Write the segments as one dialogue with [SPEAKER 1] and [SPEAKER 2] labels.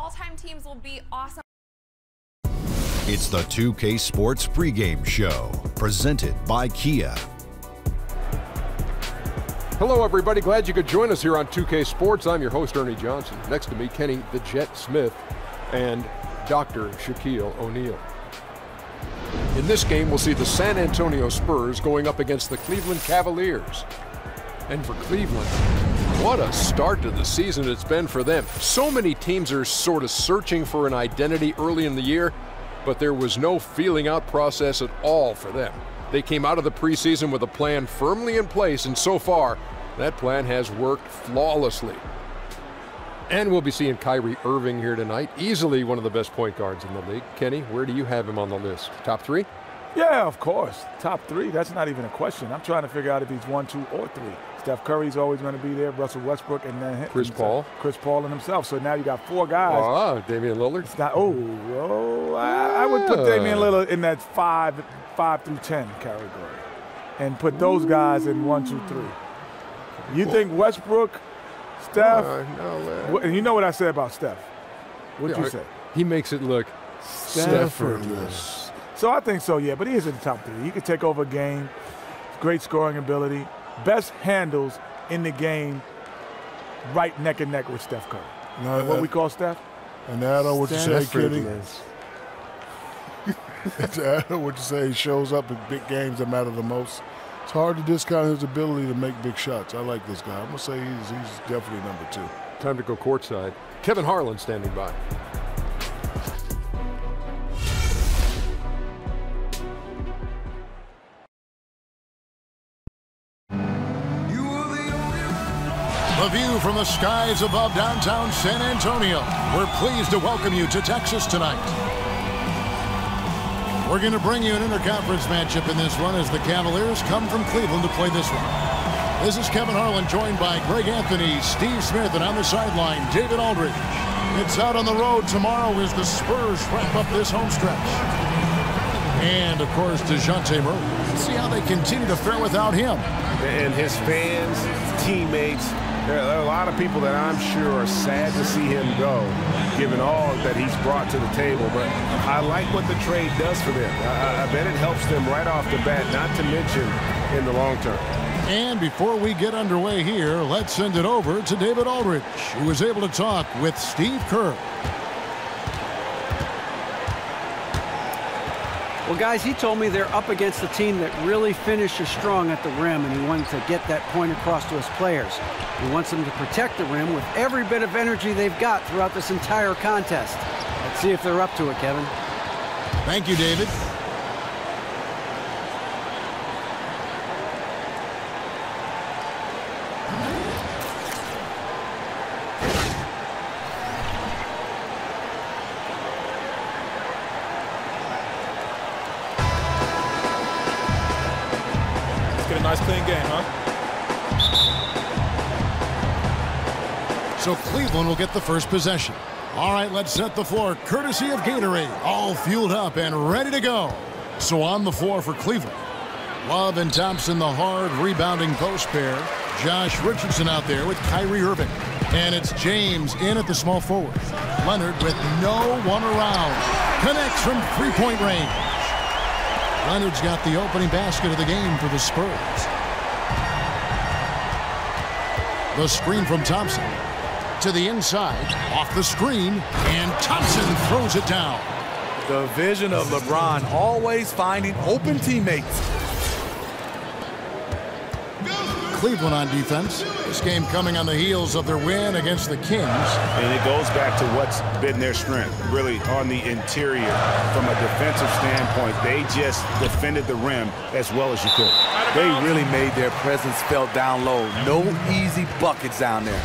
[SPEAKER 1] all-time teams will be awesome.
[SPEAKER 2] It's the 2K Sports pregame show, presented by Kia.
[SPEAKER 3] Hello, everybody. Glad you could join us here on 2K Sports. I'm your host, Ernie Johnson. Next to me, Kenny the Jet Smith and Dr. Shaquille O'Neal. In this game, we'll see the San Antonio Spurs going up against the Cleveland Cavaliers. And for Cleveland, what a start to the season it's been for them. So many teams are sort of searching for an identity early in the year, but there was no feeling out process at all for them. They came out of the preseason with a plan firmly in place, and so far, that plan has worked flawlessly. And we'll be seeing Kyrie Irving here tonight, easily one of the best point guards in the league. Kenny, where do you have him on the list? Top three?
[SPEAKER 4] Yeah, of course. Top three, that's not even a question. I'm trying to figure out if he's 1, 2, or 3. Steph Curry's always going to be there, Russell Westbrook, and then
[SPEAKER 3] Chris Paul.
[SPEAKER 4] Chris Paul and himself. So now you got 4 guys.
[SPEAKER 3] Oh, Damian Lillard.
[SPEAKER 4] It's not, I would put Damian Lillard in that 5 through 10 category and put those guys in 1, 2, 3. You think Westbrook, Steph, and you know what I said about Steph. What'd you say?
[SPEAKER 3] He makes it look effortless.
[SPEAKER 4] So I think so, yeah, but he is in the top 3. He could take over a game, great scoring ability, best handles in the game, right neck and neck with Steph Curry.
[SPEAKER 5] No,
[SPEAKER 4] what we call Steph?
[SPEAKER 5] And add on what you say, Kenny. To add on what you say, he shows up in big games that matter the most. It's hard to discount his ability to make big shots. I like this guy. I'm going to say he's definitely number 2.
[SPEAKER 3] Time to go courtside. Kevin Harlan standing by.
[SPEAKER 6] The view from the skies above downtown San Antonio. We're pleased to welcome you to Texas tonight. We're going to bring you an interconference matchup in this one as the Cavaliers come from Cleveland to play this one. This is Kevin Harlan, joined by Greg Anthony, Steve Smith, and on the sideline, David Aldridge. It's out on the road tomorrow as the Spurs wrap up this home stretch. And, of course, DeJounte Murray. Let's see how they continue to fare without him.
[SPEAKER 7] And his fans, teammates, there are a lot of people that I'm sure are sad to see him go, given all that he's brought to the table. But I like what the trade does for them. I bet it helps them right off the bat, not to mention in the long term.
[SPEAKER 6] And before we get underway here, let's send it over to David Aldridge, who was able to talk with Steve Kerr.
[SPEAKER 8] Well, guys, he told me they're up against a team that really finishes strong at the rim, and he wanted to get that point across to his players. He wants them to protect the rim with every bit of energy they've got throughout this entire contest. Let's see if they're up to it, Kevin.
[SPEAKER 6] Thank you, David.
[SPEAKER 9] Nice clean game, huh?
[SPEAKER 6] So Cleveland will get the first possession. All right, let's set the floor courtesy of Gatorade. All fueled up and ready to go. So on the floor for Cleveland. Love and Thompson, the hard rebounding post pair. Josh Richardson out there with Kyrie Irving. And it's James in at the small forward. Leonard with no one around. Connects from three-point range. Leonard's got the opening basket of the game for the Spurs. The screen from Thompson. To the inside, off the screen, and Thompson throws it down.
[SPEAKER 9] The vision of LeBron, always finding open teammates.
[SPEAKER 6] Cleveland on defense. This game coming on the heels of their win against the Kings.
[SPEAKER 7] And it goes back to what's been their strength, really, on the interior. From a defensive standpoint, they just defended the rim as well as you could.
[SPEAKER 9] They really made their presence felt down low. No easy buckets down there.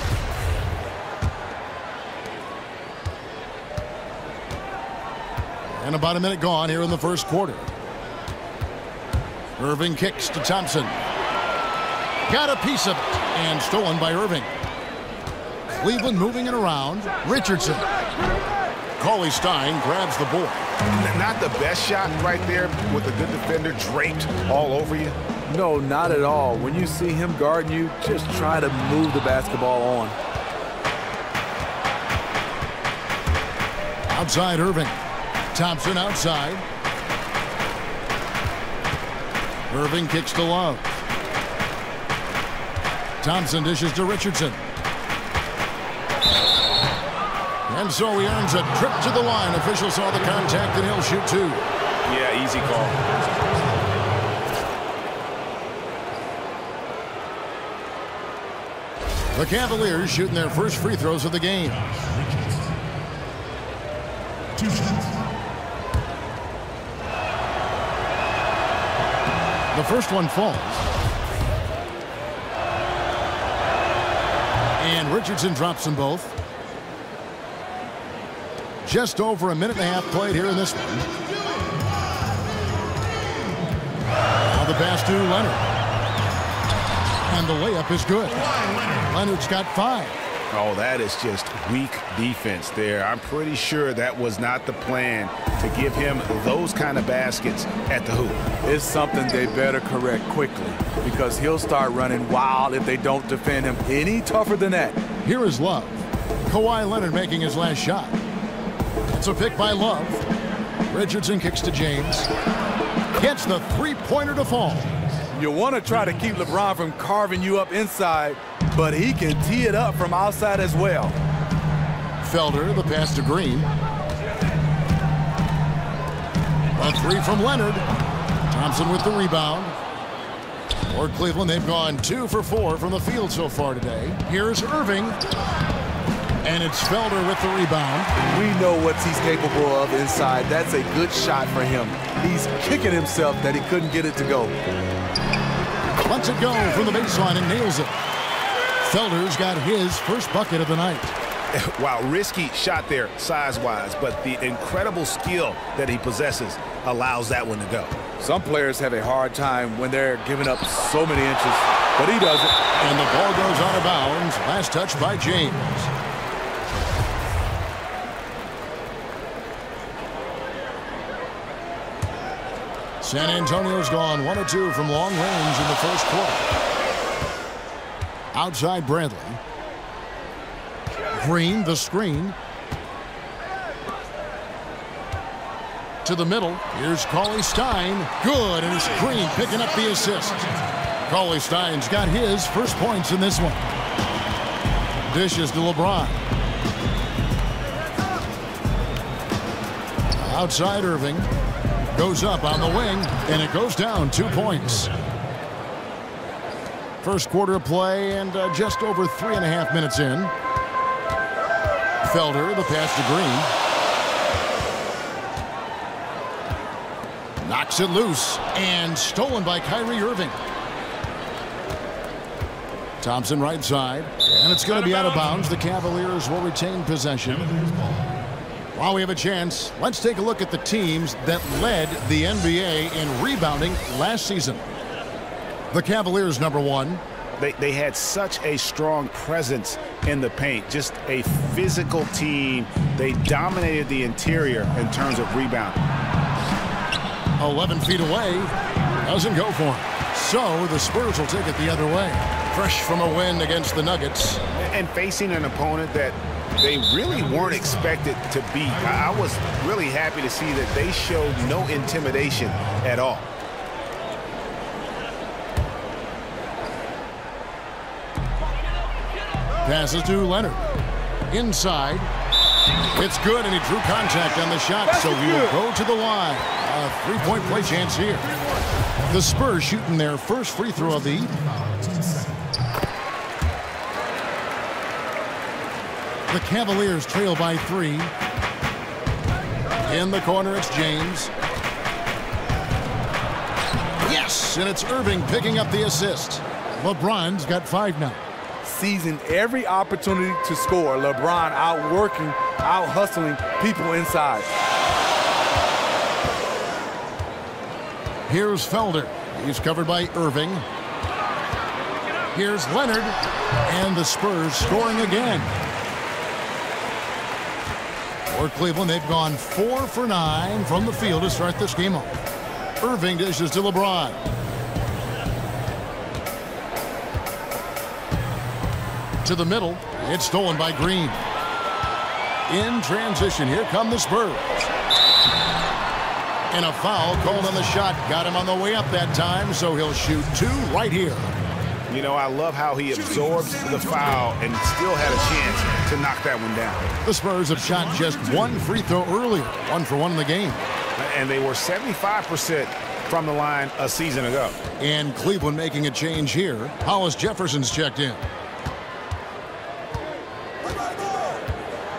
[SPEAKER 6] And about a minute gone here in the first quarter. Irving kicks to Thompson. Got a piece of it, and stolen by Irving. Cleveland moving it around. Richardson. Cauley Stein grabs the board.
[SPEAKER 7] Not the best shot right there with a good defender draped all over you.
[SPEAKER 9] No, not at all. When you see him guarding you, just try to move the basketball on.
[SPEAKER 6] Outside Irving. Thompson outside. Irving kicks to Love. Thompson dishes to Richardson. And so he earns a trip to the line. Officials saw the contact and he'll shoot 2.
[SPEAKER 7] Yeah, easy call.
[SPEAKER 6] The Cavaliers shooting their first free throws of the game. The first one falls. And Richardson drops them both. Just over a minute and a half played here in this one. Now the pass to Leonard. And the layup is good. Leonard's got 5.
[SPEAKER 7] Oh, that is just weak defense there. I'm pretty sure that was not the plan to give him those kind of baskets at the hoop.
[SPEAKER 9] It's something they better correct quickly because he'll start running wild if they don't defend him any tougher than that.
[SPEAKER 6] Here is Love. Kawhi Leonard making his last shot. It's a pick by Love. Richardson kicks to James. Gets the three-pointer to fall.
[SPEAKER 9] You want to try to keep LeBron from carving you up inside, but he can tee it up from outside as well.
[SPEAKER 6] Felder, the pass to Green. A 3 from Leonard. Thompson with the rebound. For Cleveland, they've gone 2 for 4 from the field so far today. Here's Irving. And it's Felder with the rebound.
[SPEAKER 9] We know what he's capable of inside. That's a good shot for him. He's kicking himself that he couldn't get it to go.
[SPEAKER 6] Lets it go from the baseline and nails it. Felder's got his first bucket of the night.
[SPEAKER 7] Wow, risky shot there size-wise, but the incredible skill that he possesses allows that one to go.
[SPEAKER 9] Some players have a hard time when they're giving up so many inches, but he doesn't.
[SPEAKER 6] And the ball goes out of bounds. Last touch by James. San Antonio's gone 1 of 2 from long range in the first quarter. Outside Bradley. Green, the screen. To the middle. Here's Cauley-Stein. Good, and it's Green picking up the assist. Cauley-Stein's got his first points in this one. Dishes to LeBron. Outside Irving. Goes up on the wing, and it goes down 2 points. First quarter of play and just over 3.5 minutes in. Felder, the pass to Green. Knocks it loose and stolen by Kyrie Irving. Thompson right side, and it's going to be out of bounds. The Cavaliers will retain possession. While we have a chance, let's take a look at the teams that led the NBA in rebounding last season. The Cavaliers, number 1.
[SPEAKER 7] They had such a strong presence in the paint, just a physical team. They dominated the interior in terms of rebounding.
[SPEAKER 6] 11 feet away, doesn't go for him. So the Spurs will take it the other way. Fresh from a win against the Nuggets.
[SPEAKER 7] And facing an opponent that they really weren't expected to beat. I was really happy to see that they showed no intimidation at all.
[SPEAKER 6] Passes to Leonard. Inside. It's good, and he drew contact on the shot, so he will go to the line. A three-point play chance here. The Spurs shooting their first free throw of the evening. The Cavaliers trail by 3. In the corner, it's James. Yes, and it's Irving picking up the assist. LeBron's got 5 now.
[SPEAKER 9] Seizing every opportunity to score. LeBron outworking, out-hustling people inside.
[SPEAKER 6] Here's Felder. He's covered by Irving. Here's Leonard. And the Spurs scoring again. For Cleveland, they've gone 4 for 9 from the field to start this game off. Irving dishes to LeBron. To the middle. It's stolen by Green. In transition, here come the Spurs. And a foul called on the shot. Got him on the way up that time, so he'll shoot 2 right here.
[SPEAKER 7] You know, I love how he absorbs the foul and still had a chance to knock that one down.
[SPEAKER 6] The Spurs have shot just 1 free throw earlier, 1 for 1 in the game.
[SPEAKER 7] And they were 75% from the line a season ago.
[SPEAKER 6] And Cleveland making a change here. Hollis Jefferson's checked in.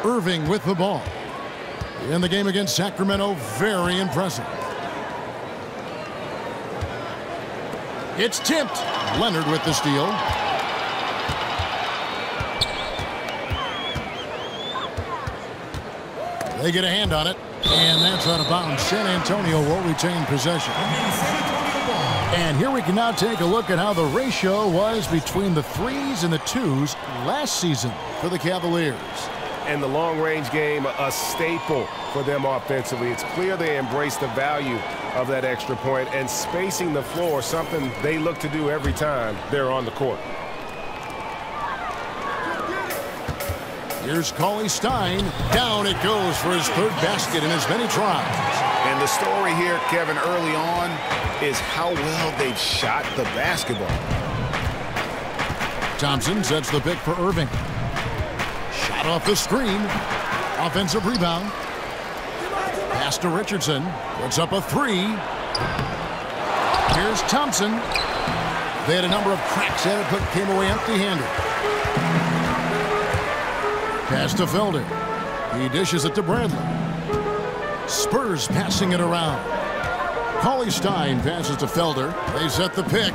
[SPEAKER 6] Irving with the ball. In the game against Sacramento, very impressive. It's tipped. Leonard with the steal. They get a hand on it, and that's out of bounds. San Antonio will retain possession. And here we can now take a look at how the ratio was between the 3s and the 2s last season for the Cavaliers.
[SPEAKER 7] And the long-range game, a staple for them offensively. It's clear they embrace the value of that extra point, and spacing the floor, something they look to do every time they're on the court.
[SPEAKER 6] Here's Cauley-Stein. Down it goes for his 3rd basket in as many tries.
[SPEAKER 7] And the story here, Kevin, early on is how well they've shot the basketball.
[SPEAKER 6] Thompson sets the pick for Irving. Shot off the screen. Offensive rebound. Pass to Richardson. Puts up a 3. Here's Thompson. They had a number of cracks at it, but came away empty-handed. Pass to Felder. He dishes it to Bradley. Spurs passing it around. Cauley-Stein passes to Felder. They set the pick.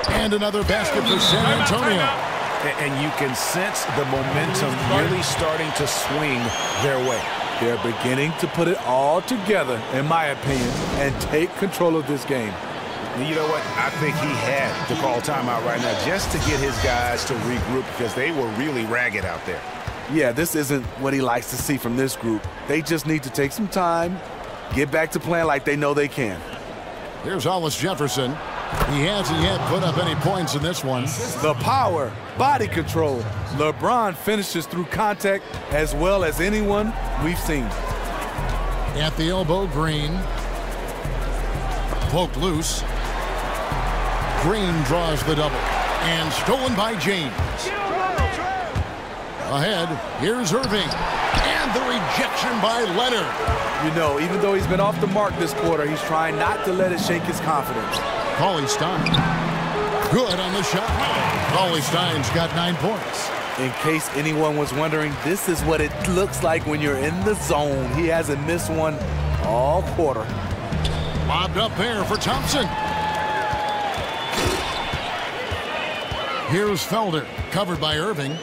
[SPEAKER 6] And another basket for San Antonio.
[SPEAKER 7] And you can sense the momentum really starting to swing their way.
[SPEAKER 9] They're beginning to put it all together, in my opinion, and take control of this game.
[SPEAKER 7] You know what? I think he had to call timeout right now just to get his guys to regroup because they were really ragged out there.
[SPEAKER 9] Yeah, this isn't what he likes to see from this group. They just need to take some time, get back to playing like they know they can.
[SPEAKER 6] Here's Hollis Jefferson. He hasn't yet put up any points in this one.
[SPEAKER 9] The power, body control. LeBron finishes through contact as well as anyone we've seen.
[SPEAKER 6] At the elbow, Green. Poked loose. Green draws the double. And stolen by James. Ahead, here's Irving. And the rejection by Leonard.
[SPEAKER 9] You know, even though he's been off the mark this quarter, he's trying not to let it shake his confidence.
[SPEAKER 6] Cauley-Stein. Good on the shot. Cauley-Stein's got 9 points.
[SPEAKER 9] In case anyone was wondering, this is what it looks like when you're in the zone. He hasn't missed one all quarter.
[SPEAKER 6] Lobbed up there for Thompson. Here's Felder, covered by Irving.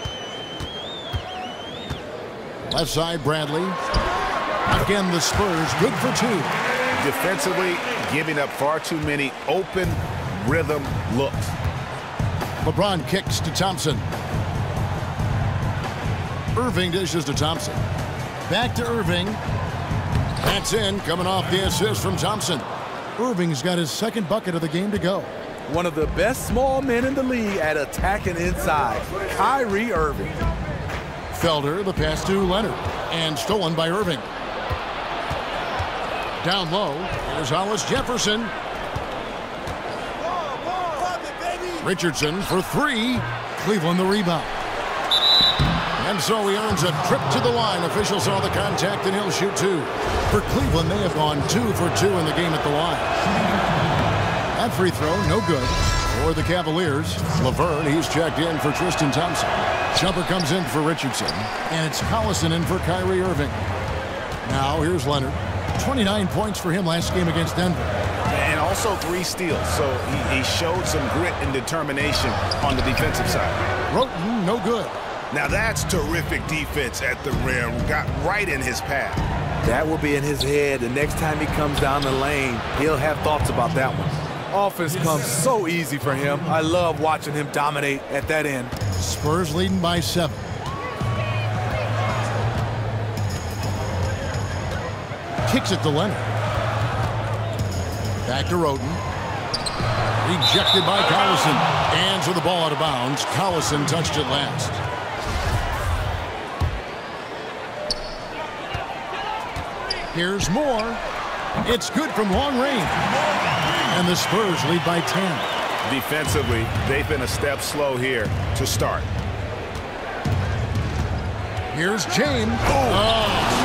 [SPEAKER 6] Left side, Bradley. Again, the Spurs, good for 2.
[SPEAKER 7] Defensively, giving up far too many open rhythm looks.
[SPEAKER 6] LeBron kicks to Thompson. Irving dishes to Thompson. Back to Irving. That's in, coming off the assist from Thompson. Irving's got his 2nd bucket of the game to go.
[SPEAKER 9] One of the best small men in the league at attacking inside, Kyrie Irving.
[SPEAKER 6] Felder, the pass to Leonard, and stolen by Irving. Down low, here's Hollis Jefferson. Richardson for 3. Cleveland the rebound. And so he earns a trip to the line. Officials saw the contact, and he'll shoot 2. For Cleveland, they have gone 2 for 2 in the game at the line. That free throw, no good. For the Cavaliers, Laverne, he's checked in for Tristan Thompson. Jumper comes in for Richardson, and it's Collison in for Kyrie Irving. Now here's Leonard. 29 points for him last game against Denver.
[SPEAKER 7] And also 3 steals, so he showed some grit and determination on the defensive side.
[SPEAKER 6] Roten, no good.
[SPEAKER 7] Now that's terrific defense at the rim. Got right in his path.
[SPEAKER 9] That will be in his head. The next time he comes down the lane, he'll have thoughts about that one. Offense comes so easy for him. I love watching him dominate at that end.
[SPEAKER 6] Spurs leading by 7. Kicks it to Leonard. Back to Roten. Rejected by Collison. And so the ball out of bounds. Collison touched it last. Here's Moore. It's good from long range. And the Spurs lead by 10.
[SPEAKER 7] Defensively, they've been a step slow here to start.
[SPEAKER 6] Here's James.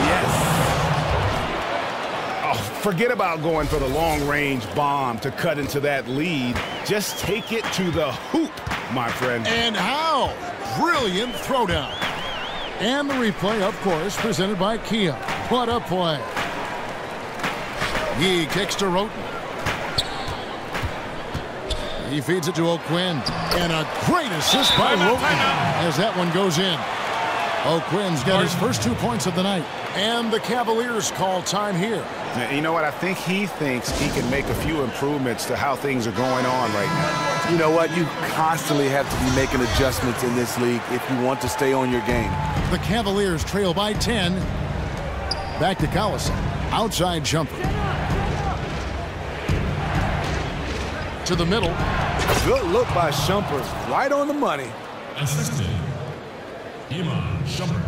[SPEAKER 7] Yes. Oh, forget about going for the long-range bomb to cut into that lead. Just take it to the hoop, my friend.
[SPEAKER 6] And how? Brilliant throwdown. And the replay, of course, presented by Kia. What a play. He kicks to Roten. He feeds it to O'Quinn. And a great assist by Roten as that one goes in. O'Quinn's got his first 2 points of the night. And the Cavaliers call time here.
[SPEAKER 7] You know what? I think he thinks he can make a few improvements to how things are going on right now.
[SPEAKER 9] You know what? You constantly have to be making adjustments in this league if you want to stay on your game.
[SPEAKER 6] The Cavaliers trail by 10. Back to Collison. Outside jumper. To the middle.
[SPEAKER 9] Good look by Shumpert. Right on the money.
[SPEAKER 10] Assisted. Iman Shumpert.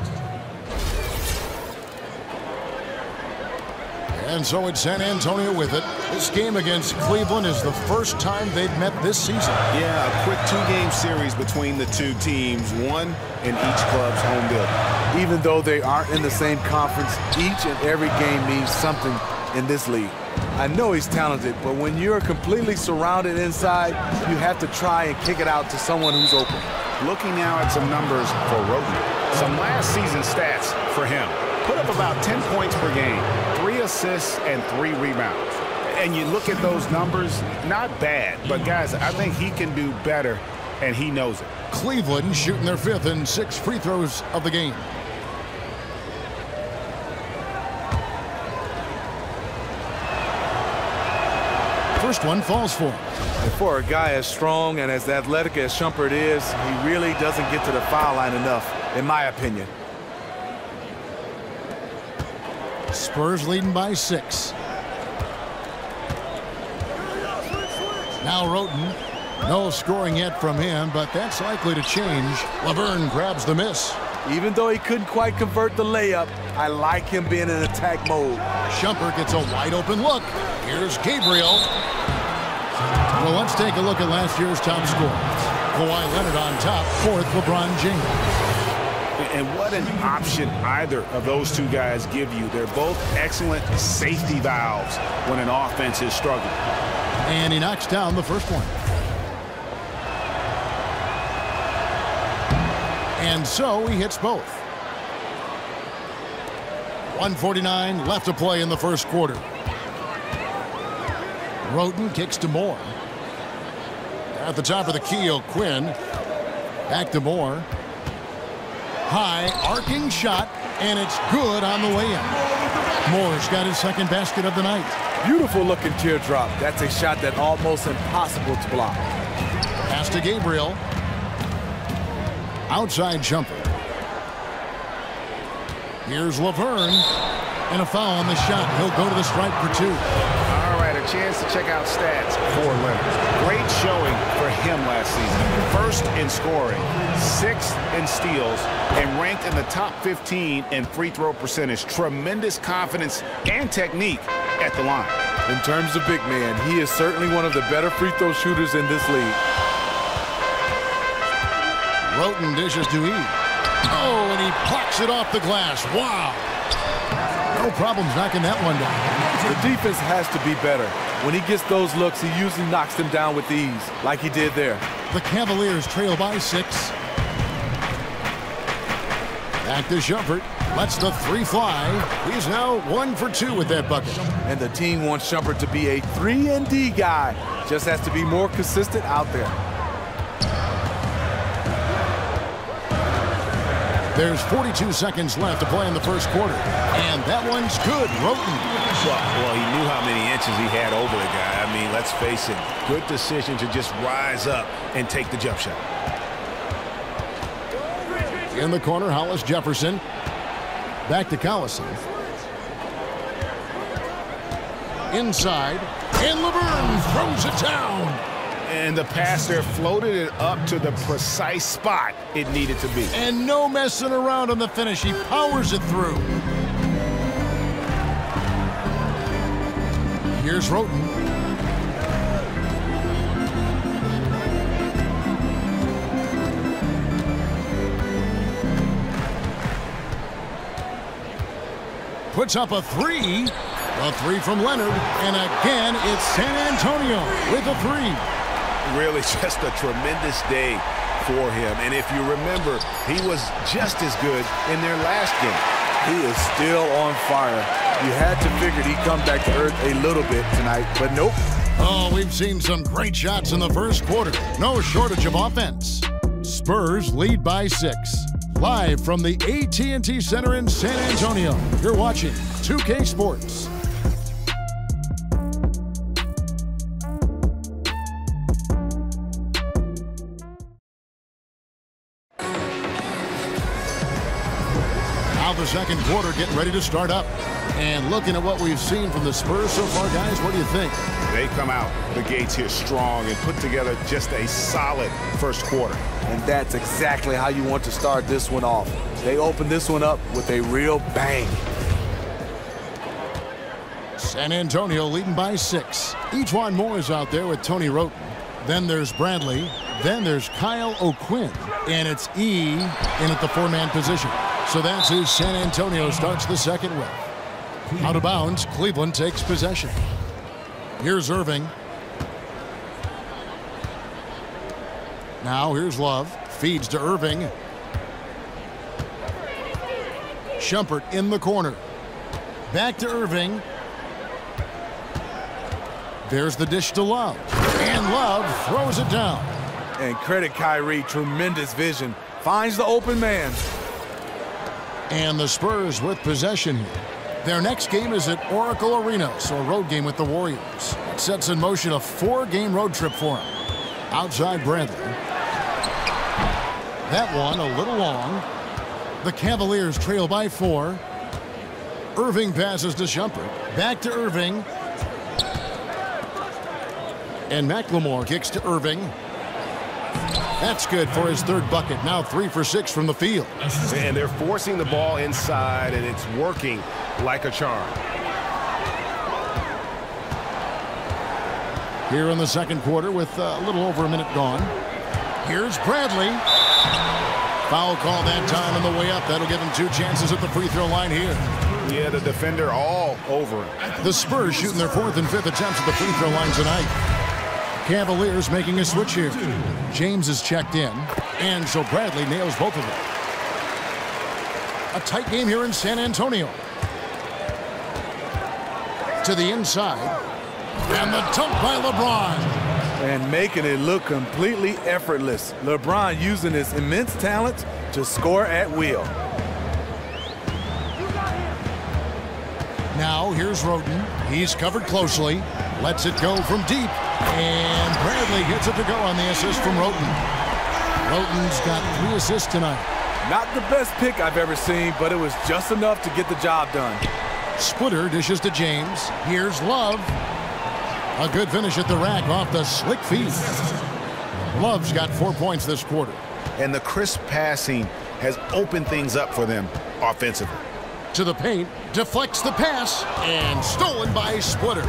[SPEAKER 6] And so it's San Antonio with it. This game against Cleveland is the first time they've met this season.
[SPEAKER 7] Yeah, a quick 2-game series between the two teams, one in each club's home building.
[SPEAKER 9] Even though they aren't in the same conference, each and every game means something in this league. I know he's talented, but when you're completely surrounded inside, you have to try and kick it out to someone who's open.
[SPEAKER 7] Looking now at some numbers for Roten. Some last season stats for him. Put up about 10 points per game, 3 assists and 3 rebounds. And you look at those numbers, not bad, but guys, I think he can do better, and he knows it.
[SPEAKER 6] Cleveland shooting their 5th and 6th free throws of the game. First one falls for him.
[SPEAKER 9] And for a guy as strong and as athletic as Shumpert is, he really doesn't get to the foul line enough, in my opinion.
[SPEAKER 6] Spurs leading by 6. Now Roten. No scoring yet from him, but that's likely to change. Laverne grabs the miss.
[SPEAKER 9] Even though he couldn't quite convert the layup, I like him being in attack mode.
[SPEAKER 6] Shumpert gets a wide open look. Here's Gabriel. Well, let's take a look at last year's top scorer. Kawhi Leonard on top, 4th LeBron James.
[SPEAKER 7] And what an option either of those two guys give you. They're both excellent safety valves when an offense is struggling.
[SPEAKER 6] And he knocks down the first one. And so he hits both. 1:49 left to play in the first quarter. Roten kicks to Moore. At the top of the key, O'Quinn. Back to Moore. High, arcing shot, and it's good on the way in. Moore's got his second basket of the night.
[SPEAKER 9] Beautiful looking teardrop. That's a shot that's almost impossible to block.
[SPEAKER 6] Pass to Gabriel. Outside jumper. Here's Laverne. And a foul on the shot. He'll go to the stripe for 2.
[SPEAKER 7] All right, a chance to check out stats for Leonard. Great showing for him last season. 1st in scoring, 6th in steals, and ranked in the top 15 in free throw percentage. Tremendous confidence and technique at the line.
[SPEAKER 9] In terms of big man, he is certainly one of the better free throw shooters in this league.
[SPEAKER 6] Roten dishes to E. Oh, and he plucks it off the glass. Wow. No problems knocking that one down.
[SPEAKER 9] The defense has to be better. When he gets those looks, he usually knocks them down with ease, like he did there.
[SPEAKER 6] The Cavaliers trail by 6. Back to Shumpert. Lets the 3 fly. He's now 1 for 2 with that bucket.
[SPEAKER 9] And the team wants Shumpert to be a 3-and-D guy. Just has to be more consistent out there.
[SPEAKER 6] There's 42 seconds left to play in the first quarter. And that one's good. Roten.
[SPEAKER 7] Well, he knew how many inches he had over the guy. I mean, let's face it. Good decision to just rise up and take the jump shot.
[SPEAKER 6] In the corner, Hollis Jefferson. Back to Collison. Inside. And Laverne throws it down.
[SPEAKER 7] And the pass there floated it up to the precise spot it needed to be.
[SPEAKER 6] And no messing around on the finish. He powers it through. Here's Roten. Puts up a three. A three from Leonard. And again, it's San Antonio with a three.
[SPEAKER 7] Really just a tremendous day for him. And if you remember, he was just as good in their last game.
[SPEAKER 9] He is still on fire. You had to figure he'd come back to earth a little bit tonight, but nope.
[SPEAKER 6] Oh, we've seen some great shots in the first quarter. No shortage of offense. Spurs lead by 6. Live from the AT&T Center in San Antonio, you're watching 2K Sports. Now the second quarter getting ready to start up. And looking at what we've seen from the Spurs so far, guys, what do you think?
[SPEAKER 7] They come out the gates here strong and put together just a solid first quarter.
[SPEAKER 9] And that's exactly how you want to start this one off. They open this one up with a real bang.
[SPEAKER 6] San Antonio leading by 6. Ejuan Moore is out there with Tony Roten. Then there's Bradley. Then there's Kyle O'Quinn. And it's E in at the 4-man position. So that's who San Antonio starts the second with. Out of bounds, Cleveland takes possession. Here's Irving. Now here's Love. Feeds to Irving. Shumpert in the corner. Back to Irving. There's the dish to Love. And Love throws it down.
[SPEAKER 9] And credit Kyrie, tremendous vision. Finds the open man.
[SPEAKER 6] And the Spurs with possession here. Their next game is at Oracle Arena, so a road game with the Warriors. It sets in motion a 4-game road trip for them. Outside Bradley. That one a little long. The Cavaliers trail by 4. Irving passes to Shumpert. Back to Irving. And McLemore kicks to Irving. That's good for his third bucket. Now 3 for 6 from the field.
[SPEAKER 7] And they're forcing the ball inside, and it's working like a charm.
[SPEAKER 6] Here in the second quarter with a little over a minute gone. Here's Bradley. Foul call that time on the way up. That'll give him 2 chances at the free throw line here.
[SPEAKER 7] Yeah, the defender all over him.
[SPEAKER 6] The Spurs shooting their 4th and 5th attempts at the free throw line tonight. Cavaliers making a switch here. James is checked in, and so Bradley nails both of them. A tight game here in San Antonio. To the inside, and the dunk by LeBron.
[SPEAKER 9] And making it look completely effortless. LeBron using his immense talent to score at will.
[SPEAKER 6] Now here's Roten. He's covered closely. Lets it go from deep. And Bradley gets it to go on the assist from Roten. Roten's got 3 assists tonight.
[SPEAKER 9] Not the best pick I've ever seen, but it was just enough to get the job done.
[SPEAKER 6] Splitter dishes to James. Here's Love. A good finish at the rack off the slick feet. Love's got 4 points this quarter.
[SPEAKER 7] And the crisp passing has opened things up for them offensively.
[SPEAKER 6] To the paint, deflects the pass, and stolen by Splitter.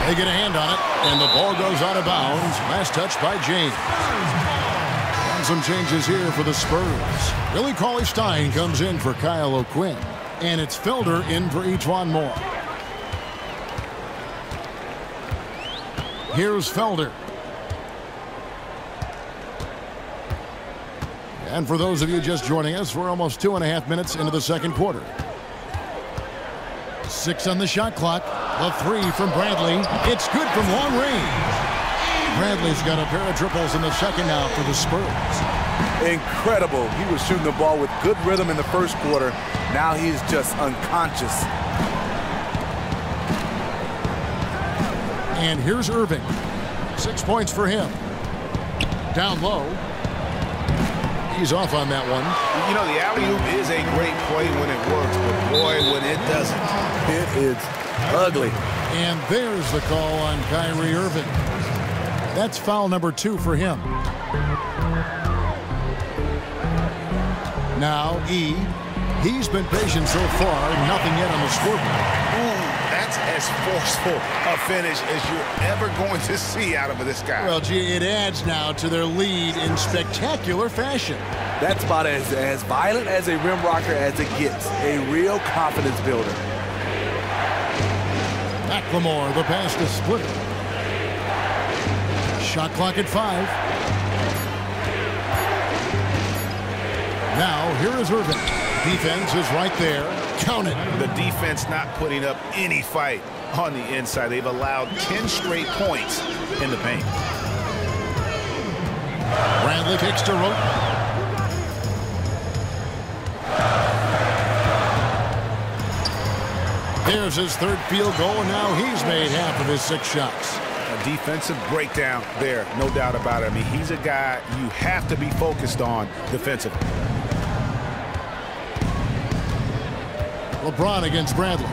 [SPEAKER 6] They get a hand on it, and the ball goes out of bounds. Last touch by James. And some changes here for the Spurs. Billy Cauley-Stein comes in for Kyle O'Quinn, and it's Felder in for Ejuan Moore. Here's Felder. And for those of you just joining us, we're almost 2.5 minutes into the second quarter. 6 on the shot clock. The 3 from Bradley. It's good from long range. Bradley's got a pair of triples in the second now for the Spurs.
[SPEAKER 9] Incredible. He was shooting the ball with good rhythm in the first quarter. Now he's just unconscious.
[SPEAKER 6] And here's Irving. 6 points for him. Down low. He's off on that one.
[SPEAKER 7] You know, the alley-oop is a great play when it works, but boy, when it doesn't.
[SPEAKER 9] It is ugly.
[SPEAKER 6] And there's the call on Kyrie Irving. That's foul number 2 for him. Now E. He's been patient so far, nothing yet on the scoreboard.
[SPEAKER 7] That's as forceful a finish as you're ever going to see out of this guy.
[SPEAKER 6] Well, gee, it adds now to their lead in spectacular fashion.
[SPEAKER 9] That's about as violent as a rim rocker as it gets. A real confidence builder.
[SPEAKER 6] McLemore, the pass to Splitter. Shot clock at 5. Now, here is Irving. Defense is right there. Count it.
[SPEAKER 7] The defense not putting up any fight on the inside. They've allowed 10 straight points in the paint.
[SPEAKER 6] Bradley kicks to Roten. There's his third field goal, and now he's made half of his 6 shots.
[SPEAKER 7] A defensive breakdown there, no doubt about it. I mean, he's a guy you have to be focused on defensively.
[SPEAKER 6] LeBron against Bradley.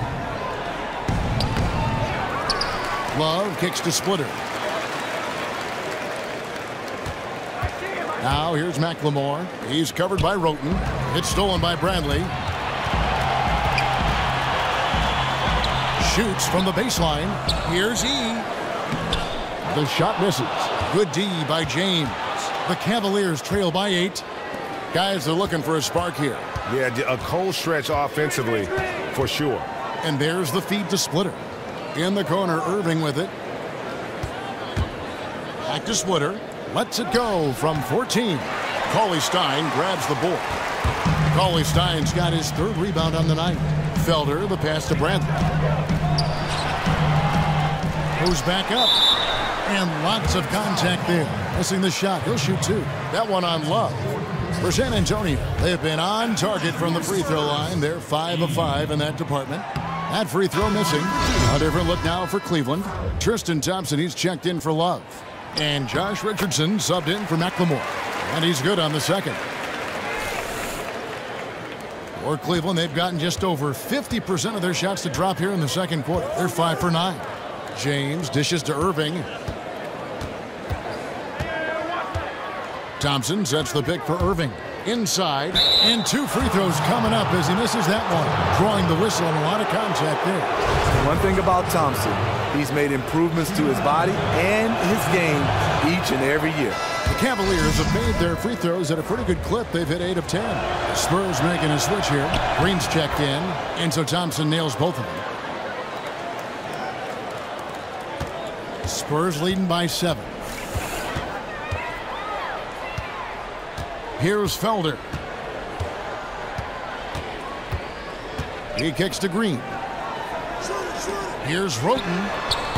[SPEAKER 6] Love kicks to Splitter. Now here's McLemore. He's covered by Roten. It's stolen by Bradley. Shoots from the baseline. Here's E. The shot misses. Good D by James. The Cavaliers trail by 8. Guys are looking for a spark here.
[SPEAKER 7] Yeah, a cold stretch offensively for sure.
[SPEAKER 6] And there's the feed to Splitter. In the corner, Irving with it. Back to Splitter. Lets it go from 14. Cauley-Stein grabs the board. Cauley-Stein's got his 3rd rebound on the night. Felder, the pass to Bradley. Goes back up. And lots of contact there. Missing the shot. He'll shoot 2. That one on Love. For San Antonio, they've been on target from the free throw line. They're 5 of 5 in that department. That free throw missing. A different look now for Cleveland. Tristan Thompson, he's checked in for Love. And Josh Richardson subbed in for McLemore. And he's good on the second. For Cleveland, they've gotten just over 50% of their shots to drop here in the second quarter. They're 5 for 9. James dishes to Irving. Thompson sets the pick for Irving. Inside, and 2 free throws coming up as he misses that one. Drawing the whistle and a lot of contact there.
[SPEAKER 9] One thing about Thompson, he's made improvements to his body and his game each and every year.
[SPEAKER 6] The Cavaliers have made their free throws at a pretty good clip. They've hit 8 of 10. Spurs making a switch here. Green's checked in, and so Thompson nails both of them. Spurs leading by 7. Here's Felder. He kicks to Green. Here's Roten.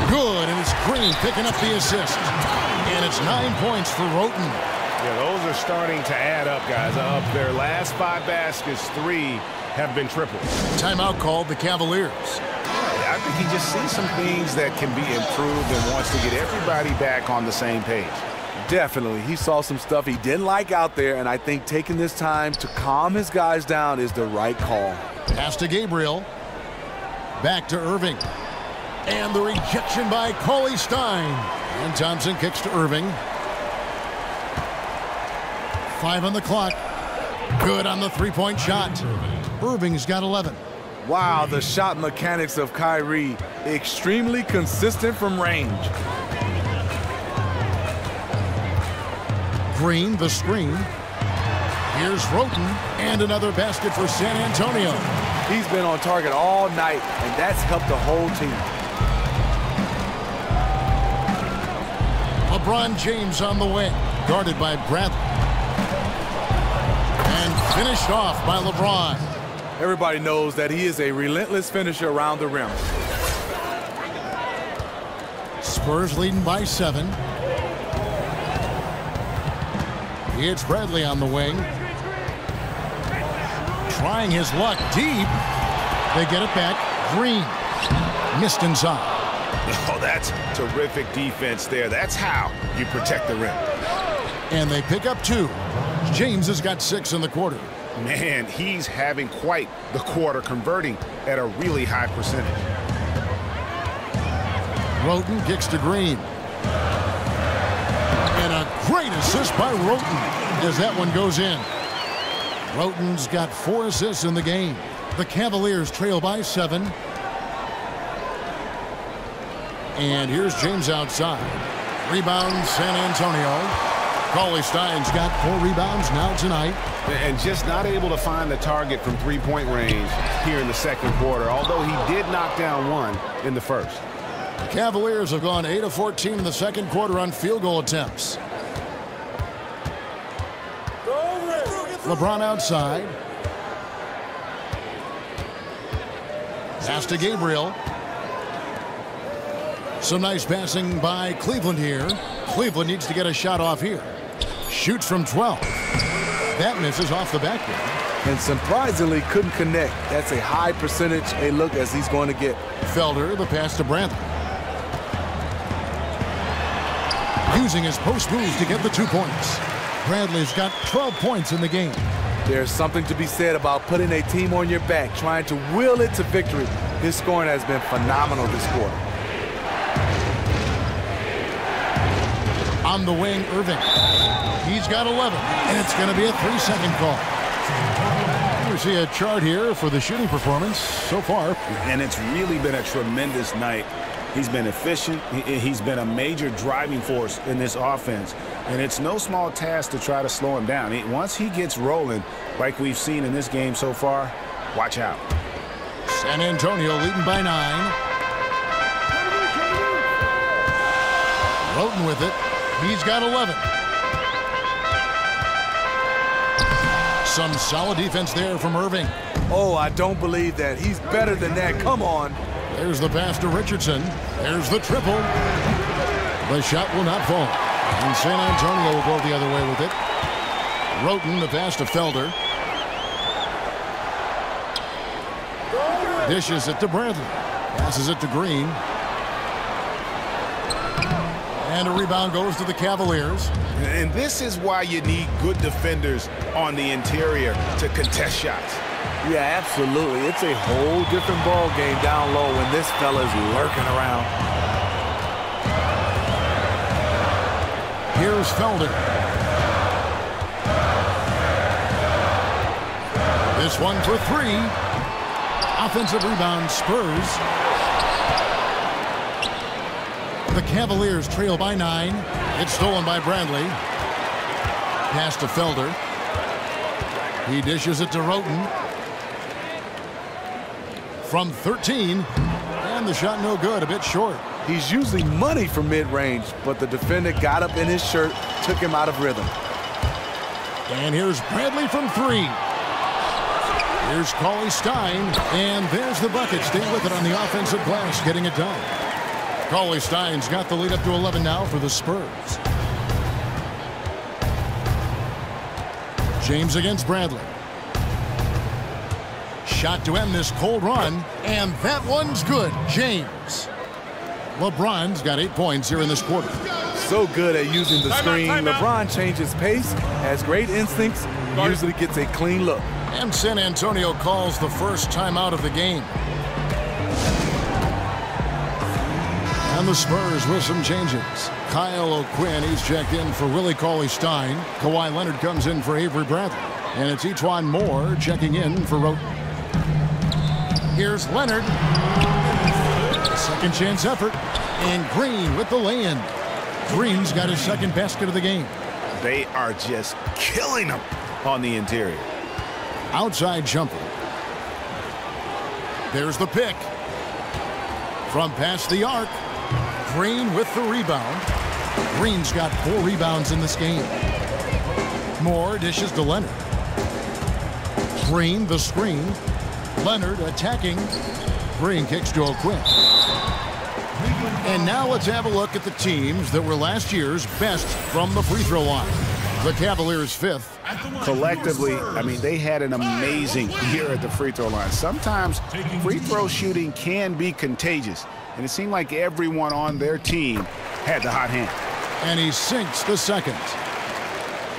[SPEAKER 6] Good, and it's Green picking up the assist. And it's 9 points for Roten.
[SPEAKER 7] Yeah, those are starting to add up, guys. Up their last 5 baskets, 3 have been triples.
[SPEAKER 6] Timeout called the Cavaliers.
[SPEAKER 7] I think he just sees some things that can be improved and wants to get everybody back on the same page.
[SPEAKER 9] Definitely. He saw some stuff he didn't like out there, and I think taking this time to calm his guys down is the right call.
[SPEAKER 6] Pass to Gabriel. Back to Irving. And the rejection by Cauley-Stein. And Thompson kicks to Irving. 5 on the clock. Good on the 3-point shot. Irving's got 11.
[SPEAKER 9] Wow, the shot mechanics of Kyrie. Extremely consistent from range.
[SPEAKER 6] Green, the screen. Here's Roten, and another basket for San Antonio.
[SPEAKER 9] He's been on target all night, and that's helped the whole team.
[SPEAKER 6] LeBron James on the wing, guarded by Bradley. And finished off by LeBron.
[SPEAKER 9] Everybody knows that he is a relentless finisher around the rim.
[SPEAKER 6] Spurs leading by 7. It's Bradley on the wing. Trying his luck deep. They get it back. Green. Missed inside.
[SPEAKER 7] Oh, that's terrific defense there. That's how you protect the rim.
[SPEAKER 6] And they pick up 2. James has got 6 in the quarter.
[SPEAKER 7] Man, he's having quite the quarter, converting at a really high percentage.
[SPEAKER 6] Roten kicks to Green. And a great assist by Roten as that one goes in. Roten's got 4 assists in the game. The Cavaliers trail by 7. And here's James outside. Rebound, San Antonio. Cauley-Stein's got 4 rebounds now tonight.
[SPEAKER 7] And just not able to find the target from three-point range here in the second quarter, although he did knock down one in the first.
[SPEAKER 6] The Cavaliers have gone 8 of 14 in the second quarter on field goal attempts. LeBron outside. Pass to Gabriel. Some nice passing by Cleveland here. Cleveland needs to get a shot off here. Shoots from 12. That misses off the backboard.
[SPEAKER 9] And surprisingly couldn't connect. That's a high percentage a look as he's going to get.
[SPEAKER 6] Felder, the pass to Bradley. Using his post moves to get the 2 points. Bradley's got 12 points in the game.
[SPEAKER 9] There's something to be said about putting a team on your back, trying to will it to victory. His scoring has been phenomenal this quarter.
[SPEAKER 6] On the wing, Irving. He's got 11, and it's going to be a 3-second call. We see a chart here for the shooting performance so far.
[SPEAKER 11] And it's really been a tremendous night. He's been efficient. He's been a major driving force in this offense. And it's no small task to try to slow him down. Once he gets rolling, like we've seen in this game so far, watch out.
[SPEAKER 6] San Antonio leading by 9. Roten with it. He's got 11. Some solid defense there from Irving.
[SPEAKER 9] Oh, I don't believe that. He's better than that. Come on.
[SPEAKER 6] There's the pass to Richardson. There's the triple. The shot will not fall. And San Antonio will go the other way with it. Roten, the pass to Felder. Dishes it to Bradley. Passes it to Green. And a rebound goes to the Cavaliers.
[SPEAKER 7] And this is why you need good defenders on the interior to contest shots.
[SPEAKER 9] Yeah, absolutely. It's a whole different ball game down low when this fella's lurking around.
[SPEAKER 6] Here's Felder. This one for 3. Offensive rebound, Spurs. The Cavaliers trail by 9. It's stolen by Bradley. Pass to Felder. He dishes it to Roten. From 13. And the shot no good, a bit short.
[SPEAKER 9] He's usually money from mid-range, but the defender got up in his shirt, took him out of rhythm.
[SPEAKER 6] And here's Bradley from 3. Here's Cauley-Stein, and there's the bucket. Stay with it on the offensive glass, getting it done. Cauley-Stein's got the lead up to 11 now for the Spurs. James against Bradley. Shot to end this cold run, and that one's good. James. LeBron's got 8 points here in this quarter.
[SPEAKER 9] So good at using the screen. LeBron changes pace, has great instincts, usually gets a clean look.
[SPEAKER 6] And San Antonio calls the first timeout of the game. And the Spurs with some changes. Kyle O'Quinn, he's checked in for Willie Cauley-Stein. Kawhi Leonard comes in for Avery Bradley. And it's E'Twaun Moore checking in for Roten. Here's Leonard. Second chance effort. And Green with the lay-in. Green's got his second basket of the game.
[SPEAKER 7] They are just killing them on the interior.
[SPEAKER 6] Outside jumper. There's the pick. From past the arc. Green with the rebound. Green's got 4 rebounds in this game. Moore dishes to Leonard. Green the screen. Leonard attacking. Green kicks to O'Quinn. And now let's have a look at the teams that were last year's best from the free throw line. The Cavaliers 5th.
[SPEAKER 11] Collectively, I mean, they had an amazing year at the free throw line. Sometimes free throw shooting can be contagious, and it seemed like everyone on their team had the hot hand.
[SPEAKER 6] And he sinks the second.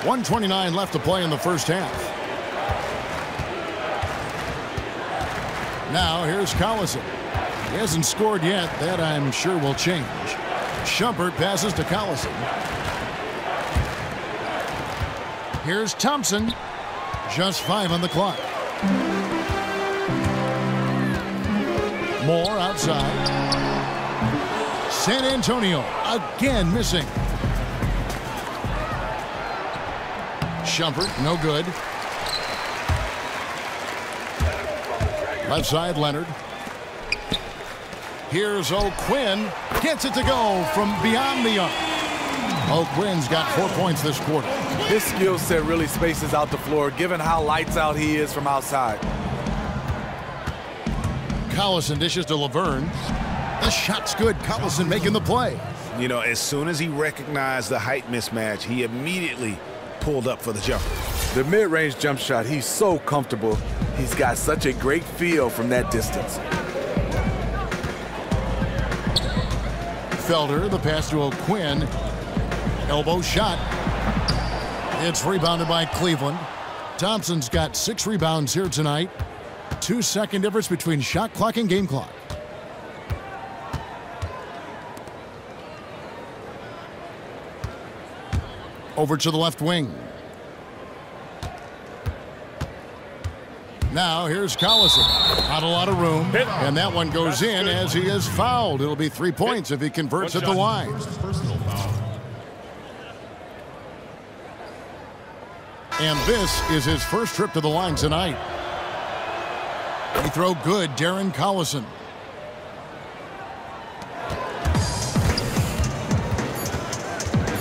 [SPEAKER 6] 1:29 left to play in the first half. Now here's Collison. He hasn't scored yet. That I'm sure will change. Shumpert passes to Collison. Here's Thompson. Just 5 on the clock. Moore outside. San Antonio again missing. Shumpert, no good. Left side, Leonard. Here's O'Quinn. Gets it to go from beyond the arc. O'Quinn's got 4 points this quarter.
[SPEAKER 9] His skill set really spaces out the floor, given how lights out he is from outside.
[SPEAKER 6] Collison dishes to Laverne. The shot's good. Collison making the play.
[SPEAKER 11] You know, as soon as he recognized the height mismatch, he immediately pulled up for the jumper.
[SPEAKER 9] The mid-range jump shot, he's so comfortable. He's got such a great feel from that distance.
[SPEAKER 6] Felder, the pass to O'Quinn. Elbow shot. It's rebounded by Cleveland. Thompson's got 6 rebounds here tonight. 2-second difference between shot clock and game clock. Over to the left wing. Now here's Collison. Not a lot of room. And that one goes in as he is fouled. It'll be 3 points if he converts at the line. And this is his first trip to the line tonight. Free throw good, Darren Collison.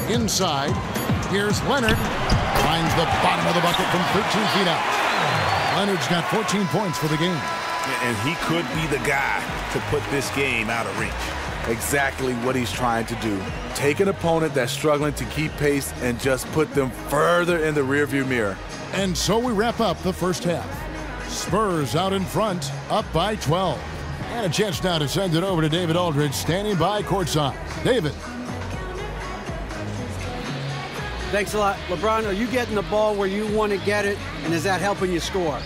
[SPEAKER 6] Inside, here's Leonard. Finds the bottom of the bucket from 13 feet out. Leonard's got 14 points for the game.
[SPEAKER 11] And he could be the guy to put this game out of reach.
[SPEAKER 9] Exactly what he's trying to do. Take an opponent that's struggling to keep pace and just put them further in the rearview mirror.
[SPEAKER 6] And so we wrap up the first half. Spurs out in front, up by 12. And a chance now to send it over to David Aldridge, standing by courtside. David.
[SPEAKER 8] Thanks a lot. LeBron, are you getting the ball where you want to get it, and is that helping you score?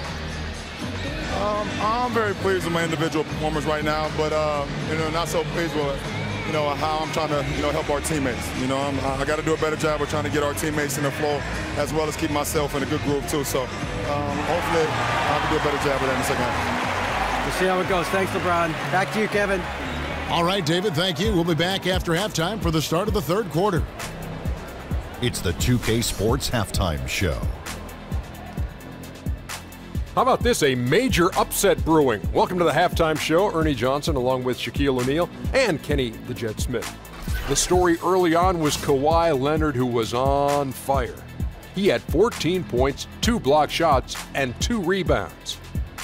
[SPEAKER 12] I'm very pleased with my individual performance right now, but not so pleased with how I'm trying to help our teammates. I got to do a better job of trying to get our teammates in the flow, as well as keep myself in a good groove too. So hopefully I can do a better job of that in the second half.
[SPEAKER 8] We'll see how it goes. Thanks, LeBron. Back to you, Kevin.
[SPEAKER 6] All right, David, thank you. We'll be back after halftime for the start of the third quarter.
[SPEAKER 2] It's the 2K Sports Halftime Show.
[SPEAKER 3] How about this? A major upset brewing. Welcome to the halftime show. Ernie Johnson along with Shaquille O'Neal and Kenny the Jet Smith. The story early on was Kawhi Leonard, who was on fire. He had 14 points, 2 block shots, and 2 rebounds.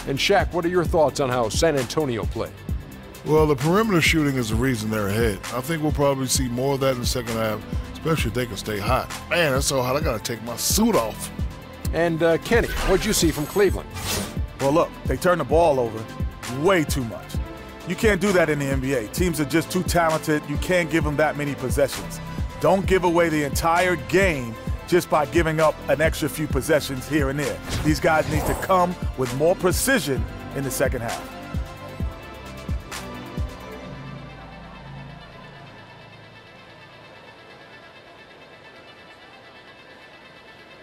[SPEAKER 3] And Shaq, what are your thoughts on how San Antonio played?
[SPEAKER 5] Well, the perimeter shooting is the reason they're ahead. I think we'll probably see more of that in the second half, especially if they can stay hot. Man, that's so hot. I got to take my suit off.
[SPEAKER 3] And Kenny, what'd you see from Cleveland?
[SPEAKER 4] Well, look, they turn the ball over way too much. You can't do that in the NBA. Teams are just too talented. You can't give them that many possessions. Don't give away the entire game just by giving up an extra few possessions here and there. These guys need to come with more precision in the second half.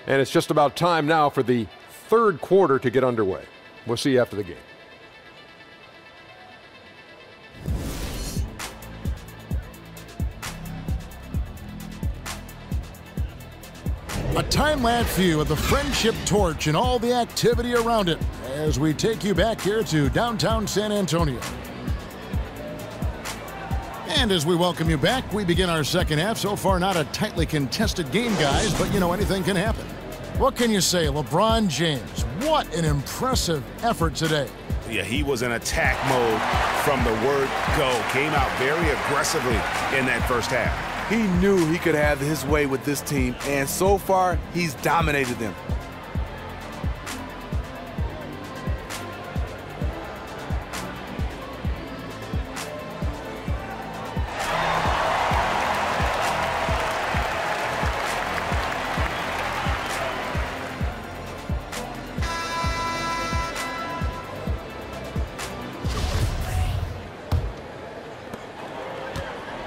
[SPEAKER 3] And it's just about time now for the third quarter to get underway. We'll see you after the game.
[SPEAKER 6] A time-lapse view of the Friendship Torch and all the activity around it as we take you back here to downtown San Antonio. And as we welcome you back, we begin our second half. So far, not a tightly contested game, guys, but anything can happen. What can you say? LeBron James, what an impressive effort today.
[SPEAKER 11] Yeah, he was in attack mode from the word go. Came out very aggressively in that first half.
[SPEAKER 9] He knew he could have his way with this team, and so far, he's dominated them.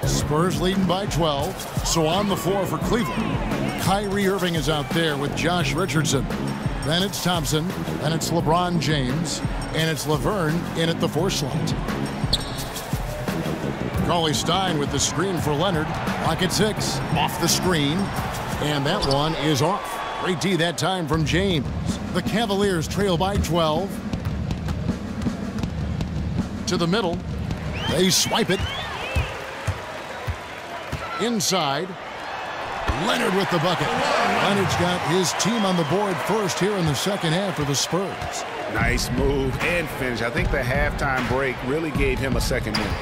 [SPEAKER 6] Spurs leading by 12. So on the floor for Cleveland, Kyrie Irving is out there with Josh Richardson. Then it's Thompson. Then it's LeBron James. And it's Laverne in at the 4 slot. Cauley-Stein with the screen for Leonard. Clock at 6. Off the screen. And that one is off. Great D that time from James. The Cavaliers trail by 12. To the middle. They swipe it. Inside. Leonard with the bucket. Leonard's got his team on the board first here in the second half for the Spurs.
[SPEAKER 11] Nice move and finish. I think the halftime break really gave him a second minute.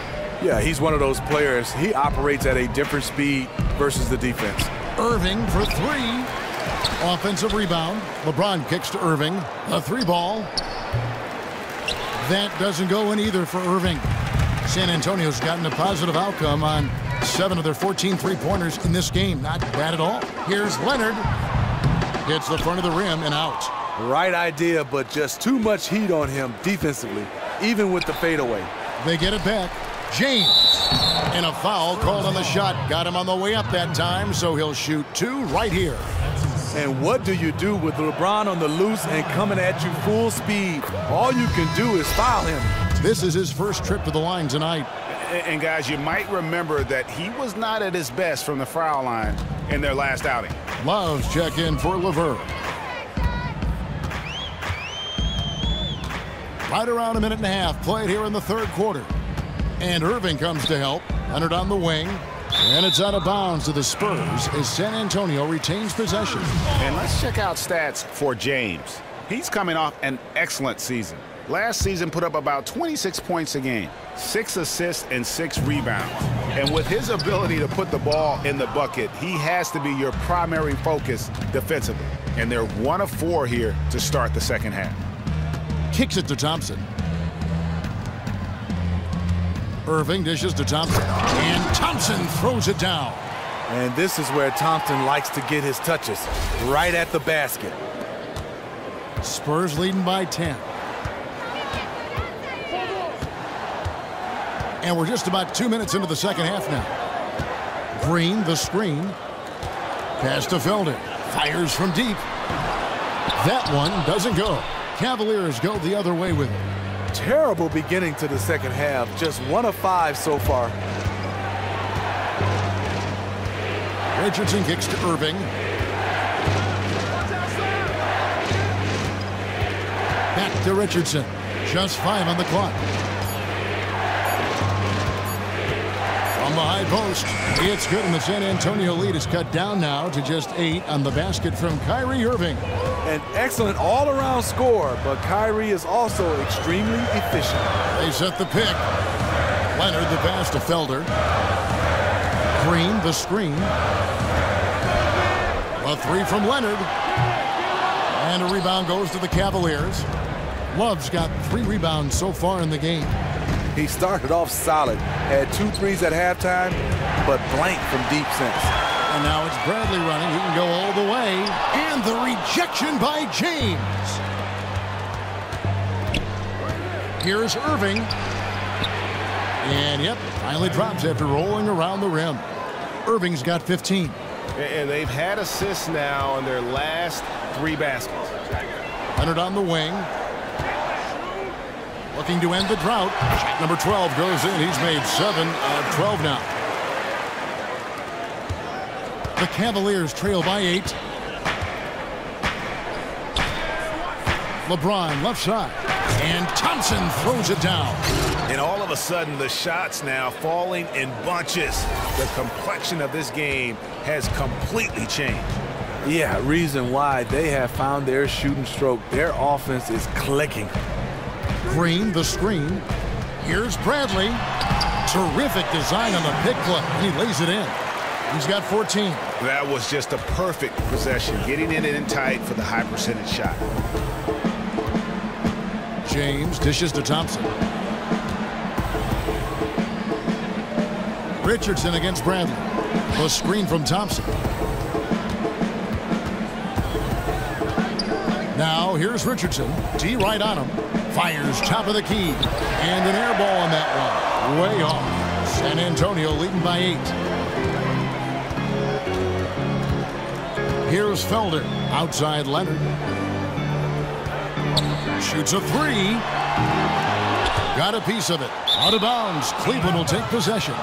[SPEAKER 9] Yeah, he's one of those players. He operates at a different speed versus the defense.
[SPEAKER 6] Irving for 3. Offensive rebound. LeBron kicks to Irving. A 3-ball. That doesn't go in either for Irving. San Antonio's gotten a positive outcome on 7 of their 14 3-pointers in this game. Not bad at all. Here's Leonard. Hits the front of the rim and out.
[SPEAKER 9] Right idea, but just too much heat on him defensively, even with the fadeaway.
[SPEAKER 6] They get it back. James. And a foul called on the shot. Got him on the way up that time, so he'll shoot 2 right here.
[SPEAKER 9] And what do you do with LeBron on the loose and coming at you full speed? All you can do is foul him.
[SPEAKER 6] This is his first trip to the line tonight.
[SPEAKER 11] And guys, you might remember that he was not at his best from the foul line in their last outing.
[SPEAKER 6] Loves check in for LeVert. Right around a minute and a half played here in the third quarter. And Irving comes to help. Leonard on the wing. And it's out of bounds to the Spurs as San Antonio retains possession.
[SPEAKER 11] And let's check out stats for James. He's coming off an excellent season. Last season put up about 26 points a game, 6 assists and 6 rebounds. And with his ability to put the ball in the bucket, he has to be your primary focus defensively. And they're 1 of 4 here to start the second half.
[SPEAKER 6] Kicks it to Thompson. Irving dishes to Thompson. And Thompson throws it down.
[SPEAKER 9] And this is where Thompson likes to get his touches, right at the basket.
[SPEAKER 6] Spurs leading by 10. And we're just about 2 minutes into the second half now. Green, the screen. Pass to Felder. Fires from deep. That one doesn't go. Cavaliers go the other way with it.
[SPEAKER 9] Terrible beginning to the second half. Just 1 of 5 so far.
[SPEAKER 6] Richardson kicks to Irving. Back to Richardson. Just 5 on the clock. From the high post, it's good, and the San Antonio lead is cut down now to just 8 on the basket from Kyrie Irving.
[SPEAKER 9] An excellent all-around score, but Kyrie is also extremely efficient.
[SPEAKER 6] They set the pick. Leonard the pass to Felder. Green the screen. A 3 from Leonard. And a rebound goes to the Cavaliers. Love's got 3 rebounds so far in the game.
[SPEAKER 9] He started off solid, had 2 threes at halftime, but blank from deep since.
[SPEAKER 6] And now it's Bradley running. He can go all the way. And the rejection by James. Here's Irving. And yep, finally drops after rolling around the rim. Irving's got 15.
[SPEAKER 7] And they've had assists now on their last 3 baskets.
[SPEAKER 6] Leonard on the wing. Looking to end the drought. Shot number 12 goes in. He's made 7 out of 12 now. The Cavaliers trail by 8. LeBron left side. And Thompson throws it down.
[SPEAKER 11] And all of a sudden, the shots now falling in bunches. The complexion of this game has completely changed.
[SPEAKER 9] Yeah, reason why they have found their shooting stroke. Their offense is clicking.
[SPEAKER 6] Green, the screen. Here's Bradley. Terrific design on the pick play. And he lays it in. He's got 14.
[SPEAKER 11] That was just a perfect possession, getting it in tight for the high percentage shot.
[SPEAKER 6] James dishes to Thompson. Richardson against Bradley. The screen from Thompson. Now here's Richardson. D right on him. Fires top of the key. And an air ball on that one. Way off. San Antonio leading by 8. Here's Felder. Outside Leonard. Shoots a 3. got a piece of it. Out of bounds. Cleveland will take possession.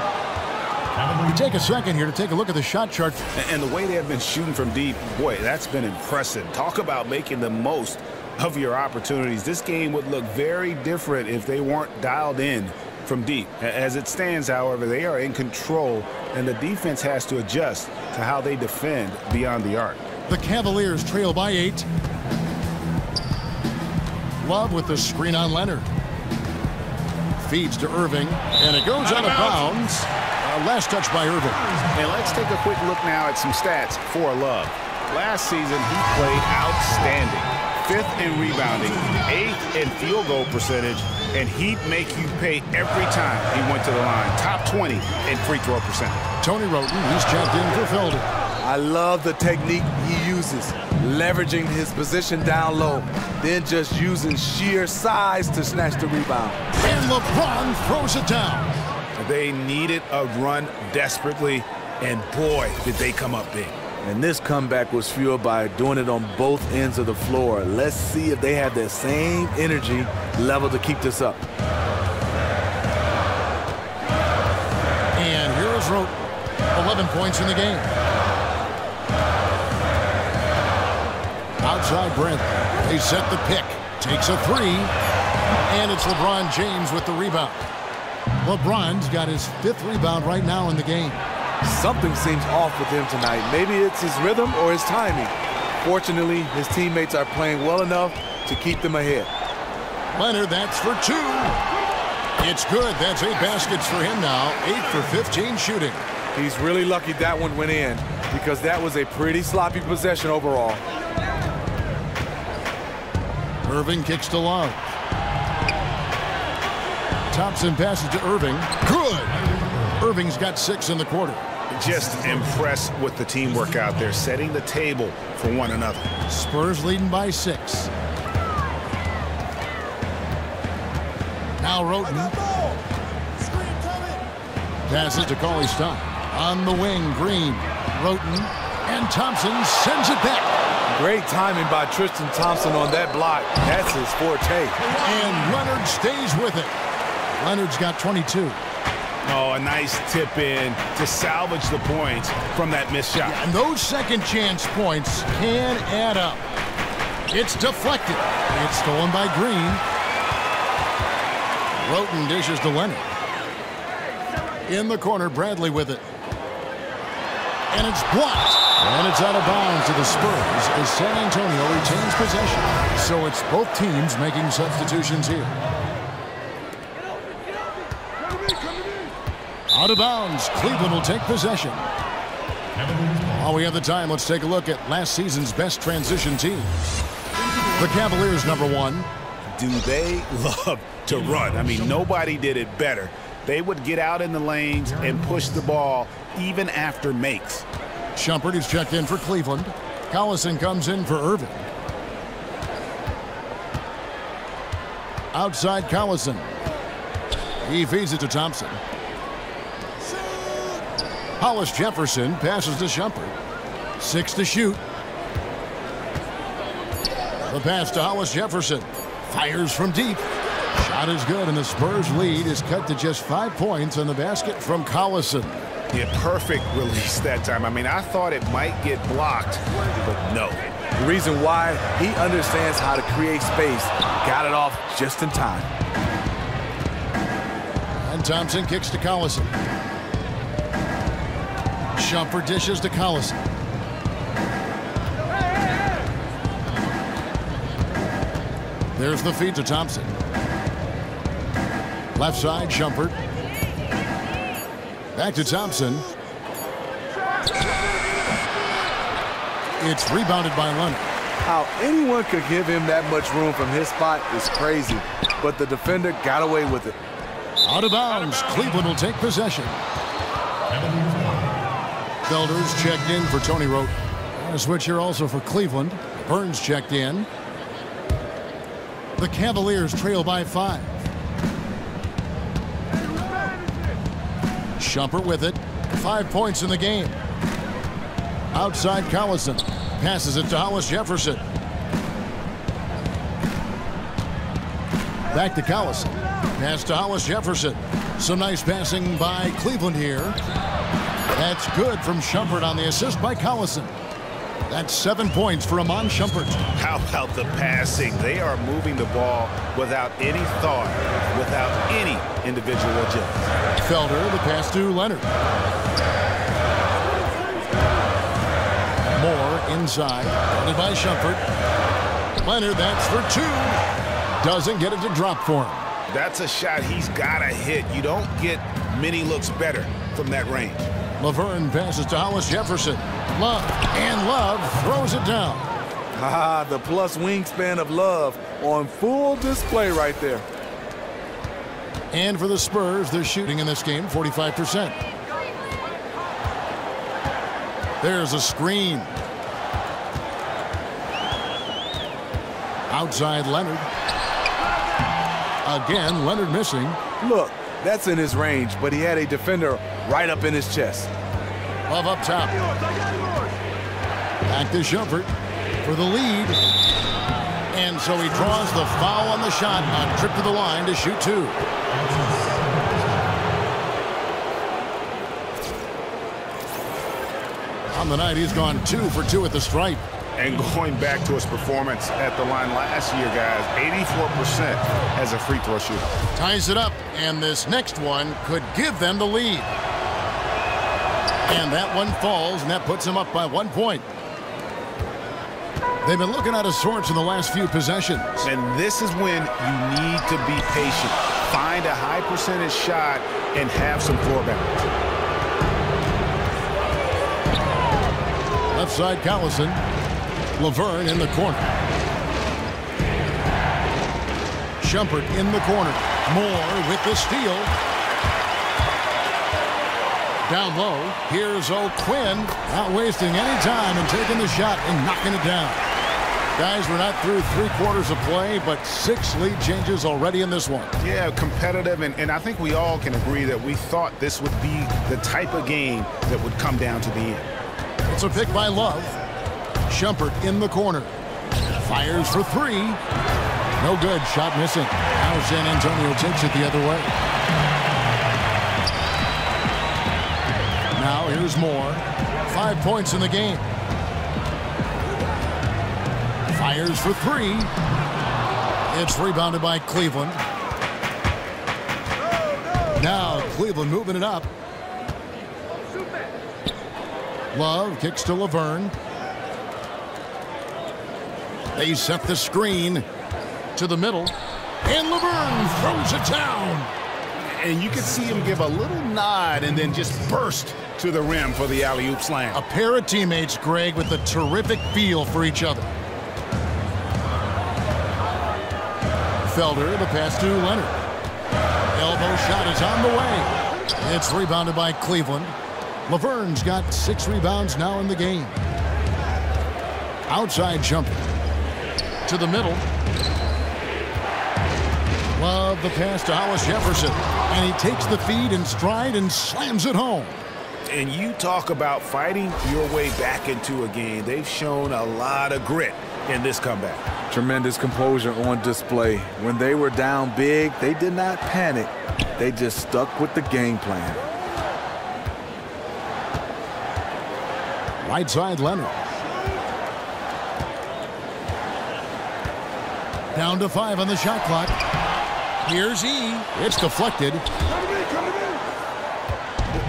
[SPEAKER 6] We take a second here to take a look at the shot chart.
[SPEAKER 11] And the way they have been shooting from deep, boy, that's been impressive. Talk about making the most of your opportunities. This game would look very different if they weren't dialed in from deep. As it stands, however, they are in control, and the defense has to adjust to how they defend beyond the arc.
[SPEAKER 6] The Cavaliers trail by 8. Love with the screen on Leonard. Feeds to Irving, and it goes out of bounds. Last touch by Irving.
[SPEAKER 11] And let's take a quick look now at some stats for Love. Last season, he played outstanding. 5th in rebounding, 8th in field goal percentage, and he'd make you pay every time he went to the line. Top 20 in free throw percentage.
[SPEAKER 6] Tony Roten, he's checked in for Felder.
[SPEAKER 9] I love the technique he uses, leveraging his position down low, then just using sheer size to snatch the rebound.
[SPEAKER 6] And LeBron throws it down.
[SPEAKER 11] They needed a run desperately, and boy, did they come up big.
[SPEAKER 9] And this comeback was fueled by doing it on both ends of the floor. Let's see if they have that same energy level to keep this up.
[SPEAKER 6] And here is Roten, 11 points in the game. Outside Brent, they set the pick, takes a 3, and it's LeBron James with the rebound. LeBron's got his 5th rebound right now in the game.
[SPEAKER 9] Something seems off with him tonight. Maybe it's his rhythm or his timing. Fortunately, his teammates are playing well enough to keep them ahead.
[SPEAKER 6] Leonard, that's for 2. It's good. That's 8 baskets for him now. 8 for 15 shooting.
[SPEAKER 9] He's really lucky that one went in because that was a pretty sloppy possession overall.
[SPEAKER 6] Irving kicks to Love. Thompson passes to Irving. Good. Irving's got 6 in the quarter.
[SPEAKER 11] Just impressed with the teamwork out there, setting the table for one another.
[SPEAKER 6] Spurs leading by 6. Now Roten. Passes to Cauley-Stein. On the wing, Green. Roten. And Thompson sends it back.
[SPEAKER 9] Great timing by Tristan Thompson on that block. That's his forte.
[SPEAKER 6] And Leonard stays with it. Leonard's got 22.
[SPEAKER 11] Oh, a nice tip in to salvage the points from that missed shot.
[SPEAKER 6] Yeah, and those second chance points can add up. It's deflected. It's stolen by Green. Roten dishes to Leonard. In the corner, Bradley with it. And it's blocked. And it's out of bounds to the Spurs as San Antonio retains possession. So it's both teams making substitutions here. Out of bounds. Cleveland will take possession. While we have the time, let's take a look at last season's best transition teams. The Cavaliers, #1.
[SPEAKER 11] Do they love to run? I mean, nobody did it better. They would get out in the lanes and push the ball even after makes.
[SPEAKER 6] Shumpert is checked in for Cleveland. Collison comes in for Irving. Outside Collison. He feeds it to Thompson. Hollis Jefferson passes to Shumpert. 6 to shoot. The pass to Hollis Jefferson. Fires from deep. Shot is good, and the Spurs lead is cut to just 5 points on the basket from Collison.
[SPEAKER 11] Yeah, perfect release that time. I mean, I thought it might get blocked, but no.
[SPEAKER 9] The reason why, he understands how to create space. Got it off just in time.
[SPEAKER 6] And Thompson kicks to Collison. Shumpert dishes to Collison. There's the feed to Thompson. Left side, Shumpert. Back to Thompson. It's rebounded by Leonard.
[SPEAKER 9] How anyone could give him that much room from his spot is crazy, but the defender got away with it.
[SPEAKER 6] Out of bounds. Cleveland will take possession. Felder's checked in for Tony Roten. A switch here also for Cleveland. Burns checked in. The Cavaliers trail by 5. Shumpert with it. 5 points in the game. Outside Collison. Passes it to Hollis Jefferson. Back to Collison. Pass to Hollis Jefferson. Some nice passing by Cleveland here. That's good from Shumpert on the assist by Collison. That's 7 points for Iman Shumpert.
[SPEAKER 11] How about the passing? They are moving the ball without any thought, without any individual agility.
[SPEAKER 6] Felder, the pass to Leonard. Moore inside, guarded by Shumpert. Leonard, that's for 2. Doesn't get it to drop for him.
[SPEAKER 11] That's a shot he's got to hit. You don't get many looks better from that range.
[SPEAKER 6] Laverne passes to Hollis Jefferson. Love, and Love throws it down.
[SPEAKER 9] The plus wingspan of Love on full display right there.
[SPEAKER 6] And for the Spurs, they're shooting in this game 45%. There's a screen. Outside Leonard. Again, Leonard missing.
[SPEAKER 9] Look, that's in his range, but he had a defender right up in his chest.
[SPEAKER 6] Love up top. Back to Shumpert for the lead. And so he draws the foul on the shot. A trip to the line to shoot 2. On the night, he's gone 2 for 2 at the stripe.
[SPEAKER 11] And going back to his performance at the line last year, guys, 84% as a free throw shooter.
[SPEAKER 6] Ties it up, and this next one could give them the lead. And that one falls, and that puts them up by 1 point. They've been looking out of sorts in the last few possessions.
[SPEAKER 11] And this is when you need to be patient. Find a high percentage shot and have some floor balance.
[SPEAKER 6] Left side, Collison. Laverne in the corner. Shumpert in the corner. Moore with the steal. Down low, here's O'Quinn, not wasting any time and taking the shot and knocking it down. Guys, we're not through 3/4 of play, but 6 lead changes already in this one.
[SPEAKER 11] Yeah, competitive, and I think we all can agree that we thought this would be the type of game that would come down to the end.
[SPEAKER 6] It's a pick by Love. Shumpert in the corner. Fires for 3. No good. Shot missing. Now San Antonio takes it the other way. Now here's Moore. 5 points in the game. Fires for 3. It's rebounded by Cleveland. Now Cleveland moving it up. Love kicks to Laverne. They set the screen to the middle. And Laverne throws it down.
[SPEAKER 11] And you can see him give a little nod and then just burst to the rim for the alley-oop slam.
[SPEAKER 6] A pair of teammates, Greg, with a terrific feel for each other. Felder, the pass to Leonard. Elbow shot is on the way. It's rebounded by Cleveland. Laverne's got 6 rebounds now in the game. Outside jumper. To the middle. Love the pass to Hollis Jefferson. And he takes the feed in stride and slams it home.
[SPEAKER 11] And you talk about fighting your way back into a game. They've shown a lot of grit in this comeback.
[SPEAKER 9] Tremendous composure on display. When they were down big, they did not panic. They just stuck with the game plan.
[SPEAKER 6] Right side, Leonard. Down to 5 on the shot clock. Here's E. It's deflected.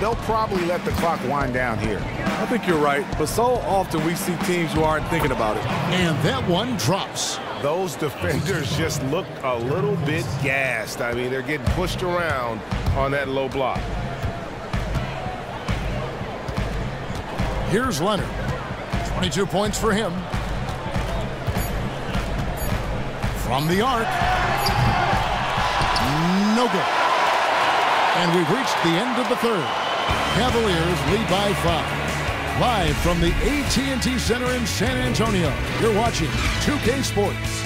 [SPEAKER 11] They'll probably let the clock wind down here.
[SPEAKER 9] I think you're right, but so often we see teams who aren't thinking about it.
[SPEAKER 6] And that one drops.
[SPEAKER 11] Those defenders just looked a little bit gassed. I mean, they're getting pushed around on that low block.
[SPEAKER 6] Here's Leonard. 22 points for him. From the arc. No good. And we've reached the end of the third. Cavaliers lead by 5. Live from the AT&T Center in San Antonio, you're watching 2K Sports.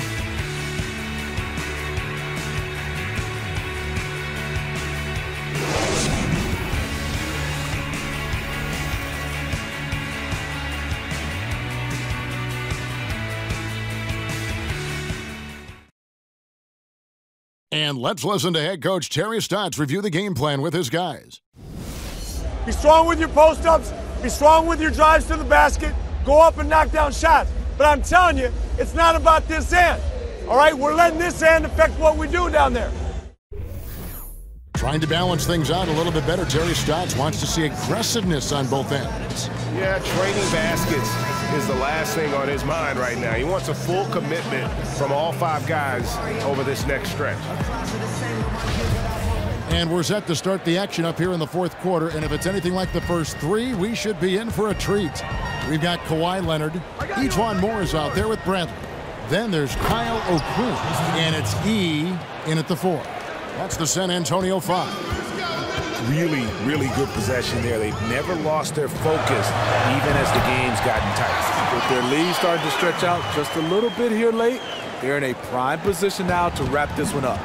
[SPEAKER 6] And let's listen to head coach Terry Stotts review the game plan with his guys.
[SPEAKER 13] Be strong with your post-ups. Be strong with your drives to the basket. Go up and knock down shots. But I'm telling you, it's not about this end. All right, we're letting this end affect what we do down there.
[SPEAKER 6] Trying to balance things out a little bit better, Terry Stotts wants to see aggressiveness on both ends.
[SPEAKER 7] Yeah, trading baskets is the last thing on his mind right now. He wants a full commitment from all 5 guys over this next stretch.
[SPEAKER 6] And we're set to start the action up here in the fourth quarter, and if it's anything like the first 3, we should be in for a treat. We've got Kawhi Leonard. Ejuan Moore is out there with Bradley. Then there's Kyle O'Quinn, and it's E in at the 4. That's the San Antonio 5.
[SPEAKER 11] Really, really good possession there. They've never lost their focus, even as the game's gotten tight.
[SPEAKER 9] With their lead starting to stretch out just a little bit here late, they're in a prime position now to wrap this one up.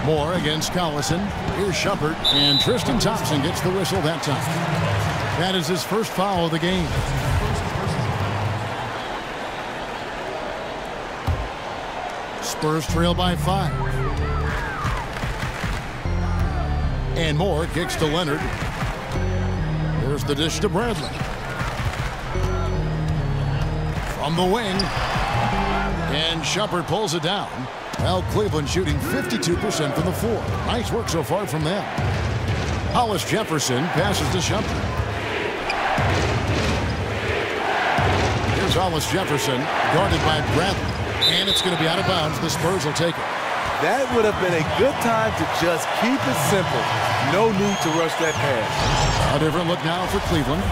[SPEAKER 6] Moore against Collison. Here's Shumpert, and Tristan Thompson gets the whistle that time. That is his first foul of the game. Spurs trail by 5. And Moore kicks to Leonard. Here's the dish to Bradley. From the wing. And Shumpert pulls it down. Well, Cleveland shooting 52% from the floor. Nice work so far from them. Hollis Jefferson passes to Shumpert. Here's Hollis Jefferson, guarded by Bradley. And it's going to be out of bounds. The Spurs will take it.
[SPEAKER 9] That would have been a good time to just keep it simple. No need to rush that pass.
[SPEAKER 6] A different look now for Cleveland.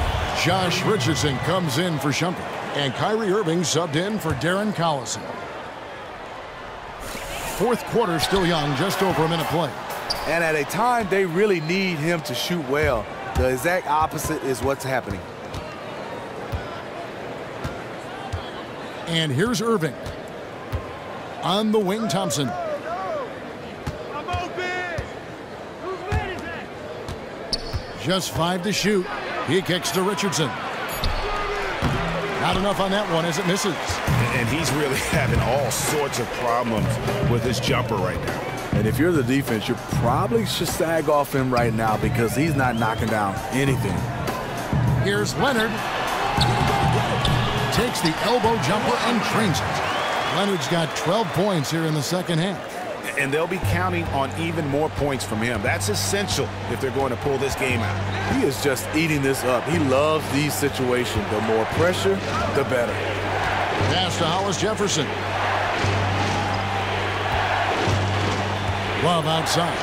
[SPEAKER 6] Josh Richardson comes in for Shumpert. And Kyrie Irving subbed in for Darren Collison. Fourth quarter still young, just over a minute play.
[SPEAKER 9] And at a time they really need him to shoot well. The exact opposite is what's happening.
[SPEAKER 6] And here's Irving. On the wing, Thompson. Just 5 to shoot. He kicks to Richardson. Not enough on that one as it misses.
[SPEAKER 11] And he's really having all sorts of problems with his jumper right now.
[SPEAKER 9] And if you're the defense, you probably should sag off him right now because he's not knocking down anything.
[SPEAKER 6] Here's Leonard. Takes the elbow jumper and drains it. Leonard's got 12 points here in the second half.
[SPEAKER 11] And they'll be counting on even more points from him. That's essential if they're going to pull this game out.
[SPEAKER 9] He is just eating this up. He loves these situations. The more pressure, the better.
[SPEAKER 6] Pass to Hollis Jefferson. Love outside.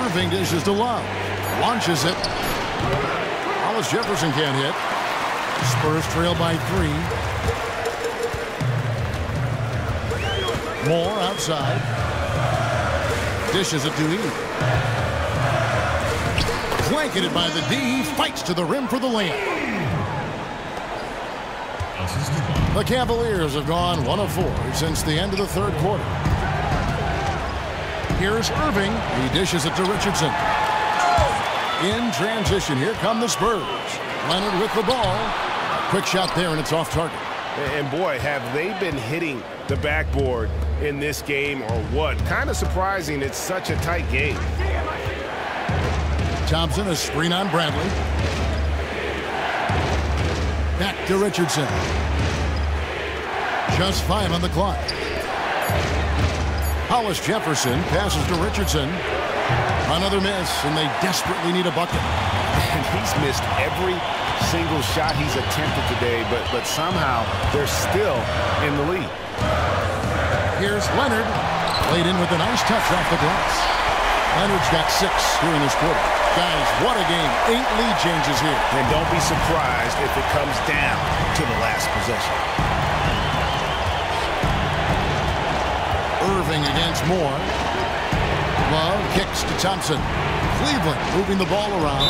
[SPEAKER 6] Irving dishes to Love. Launches it. Hollis Jefferson can't hit. Spurs trail by 3. Moore outside. Dishes it to E. Blanketed by the D. Fights to the rim for the layup. The Cavaliers have gone 1 of 4 since the end of the third quarter. Here's Irving. He dishes it to Richardson. In transition, here come the Spurs. Leonard with the ball. Quick shot there, and it's off target.
[SPEAKER 7] And boy, have they been hitting the backboard in this game or what? Kind of surprising it's such a tight game.
[SPEAKER 6] Thompson, a screen on Bradley. Back to Richardson. Just 5 on the clock. Hollis Jefferson passes to Richardson. Another miss, and they desperately need a bucket.
[SPEAKER 7] And he's missed every single shot he's attempted today, but somehow they're still in the lead.
[SPEAKER 6] Here's Leonard. Played in with a nice touch off the glass. Leonard's got 6 here in this quarter. Guys, what a game. 8 lead changes here.
[SPEAKER 11] And don't be surprised if it comes down to the last possession.
[SPEAKER 6] Irving against Moore. Love kicks to Thompson. Cleveland moving the ball around.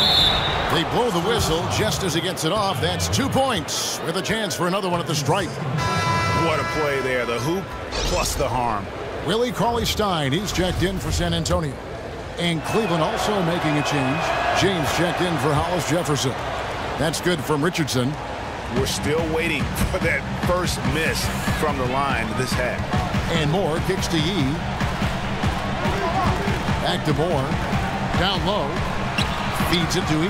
[SPEAKER 6] They blow the whistle just as he gets it off. That's 2 points with a chance for another one at the stripe.
[SPEAKER 11] What a play there. The hoop plus the harm.
[SPEAKER 6] Willie Cauley-Stein, he's checked in for San Antonio. And Cleveland also making a change. James checked in for Hollis Jefferson. That's good from Richardson.
[SPEAKER 11] We're still waiting for that first miss from the line this half.
[SPEAKER 6] And Moore kicks to Yee. Back to Moore. Down low. Feeds it to Yee.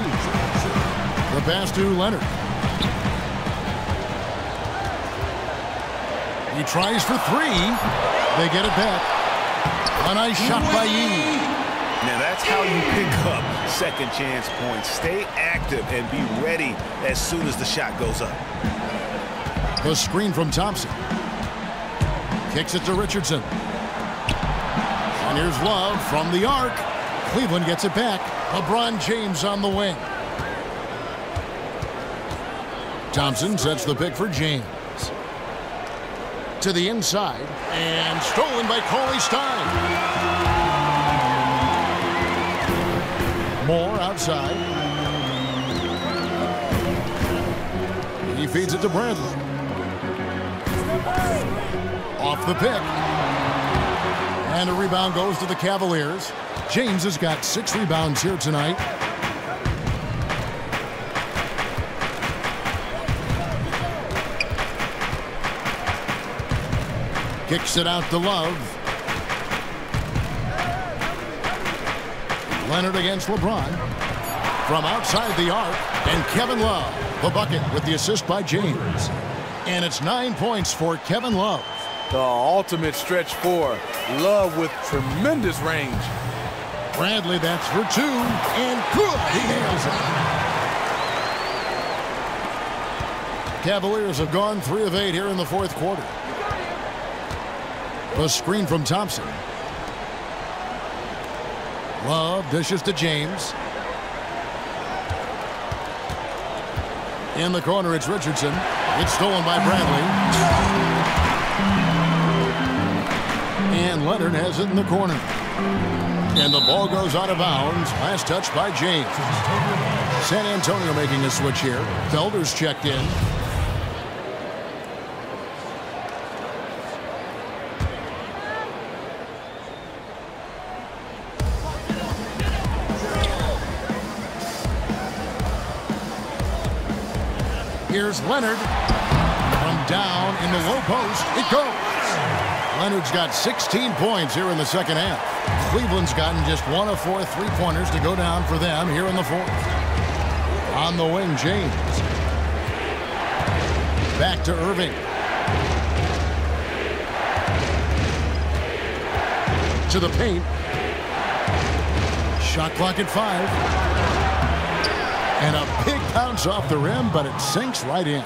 [SPEAKER 6] The pass to Leonard. He tries for three. They get it back. A nice shot by Yee.
[SPEAKER 11] Now that's how you pick up second chance points. Stay active and be ready as soon as the shot goes up.
[SPEAKER 6] The screen from Thompson. Kicks it to Richardson. And here's Love from the arc. Cleveland gets it back. LeBron James on the wing. Thompson sets the pick for James. To the inside. And stolen by Cauley Stein. Moore outside. He feeds it to Bradley. Off the pick. And a rebound goes to the Cavaliers. James has got 6 rebounds here tonight. Kicks it out to Love. Leonard against LeBron. From outside the arc. And Kevin Love, the bucket with the assist by James. And it's 9 points for Kevin Love.
[SPEAKER 9] The ultimate stretch four. Love with tremendous range.
[SPEAKER 6] Bradley, that's for 2. And good. He nails it. Cavaliers have gone 3 of 8 here in the fourth quarter. A screen from Thompson. Love dishes to James. In the corner, it's Richardson. It's stolen by Bradley. And Leonard has it in the corner. And the ball goes out of bounds. Last touch by James. San Antonio making a switch here. Felder's checked in. Here's Leonard. From down in the low post, it goes. Leonard's got 16 points here in the second half. Cleveland's gotten just 1 of 4 3-pointers to go down for them here in the fourth. On the wing, James. Back to Irving. To the paint. Shot clock at 5. And a big bounce off the rim, but it sinks right in.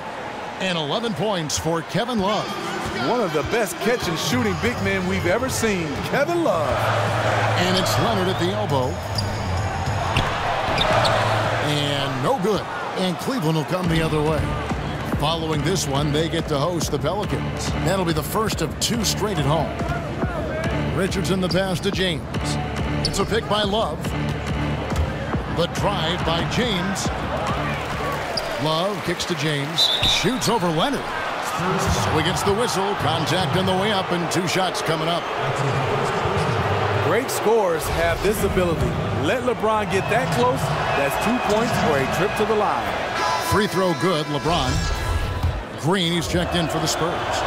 [SPEAKER 6] And 11 points for Kevin Love.
[SPEAKER 9] One of the best catch and shooting big men we've ever seen, Kevin Love.
[SPEAKER 6] And it's Leonard at the elbow. And no good. And Cleveland will come the other way. Following this one, they get to host the Pelicans. That'll be the first of 2 straight at home. Richardson the pass to James. It's a pick by Love. The drive by James. Love kicks to James. Shoots over Leonard. So he gets the whistle. Contact on the way up and 2 shots coming up.
[SPEAKER 9] Great scorers have this ability. Let LeBron get that close. That's 2 points for a trip to the line.
[SPEAKER 6] Free throw good, LeBron. Green, he's checked in for the Spurs.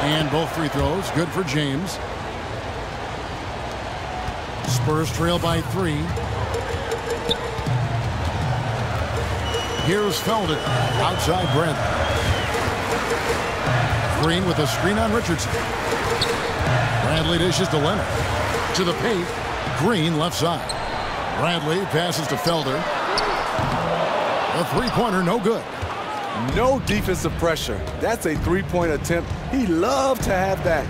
[SPEAKER 6] And both free throws good for James. Spurs trail by 3. Here's Felder. Outside Bradley. Green with a screen on Richardson. Bradley dishes to Leonard. To the paint. Green left side. Bradley passes to Felder. A 3-pointer, no good.
[SPEAKER 9] No defensive pressure. That's a 3-point attempt. He loved to have that.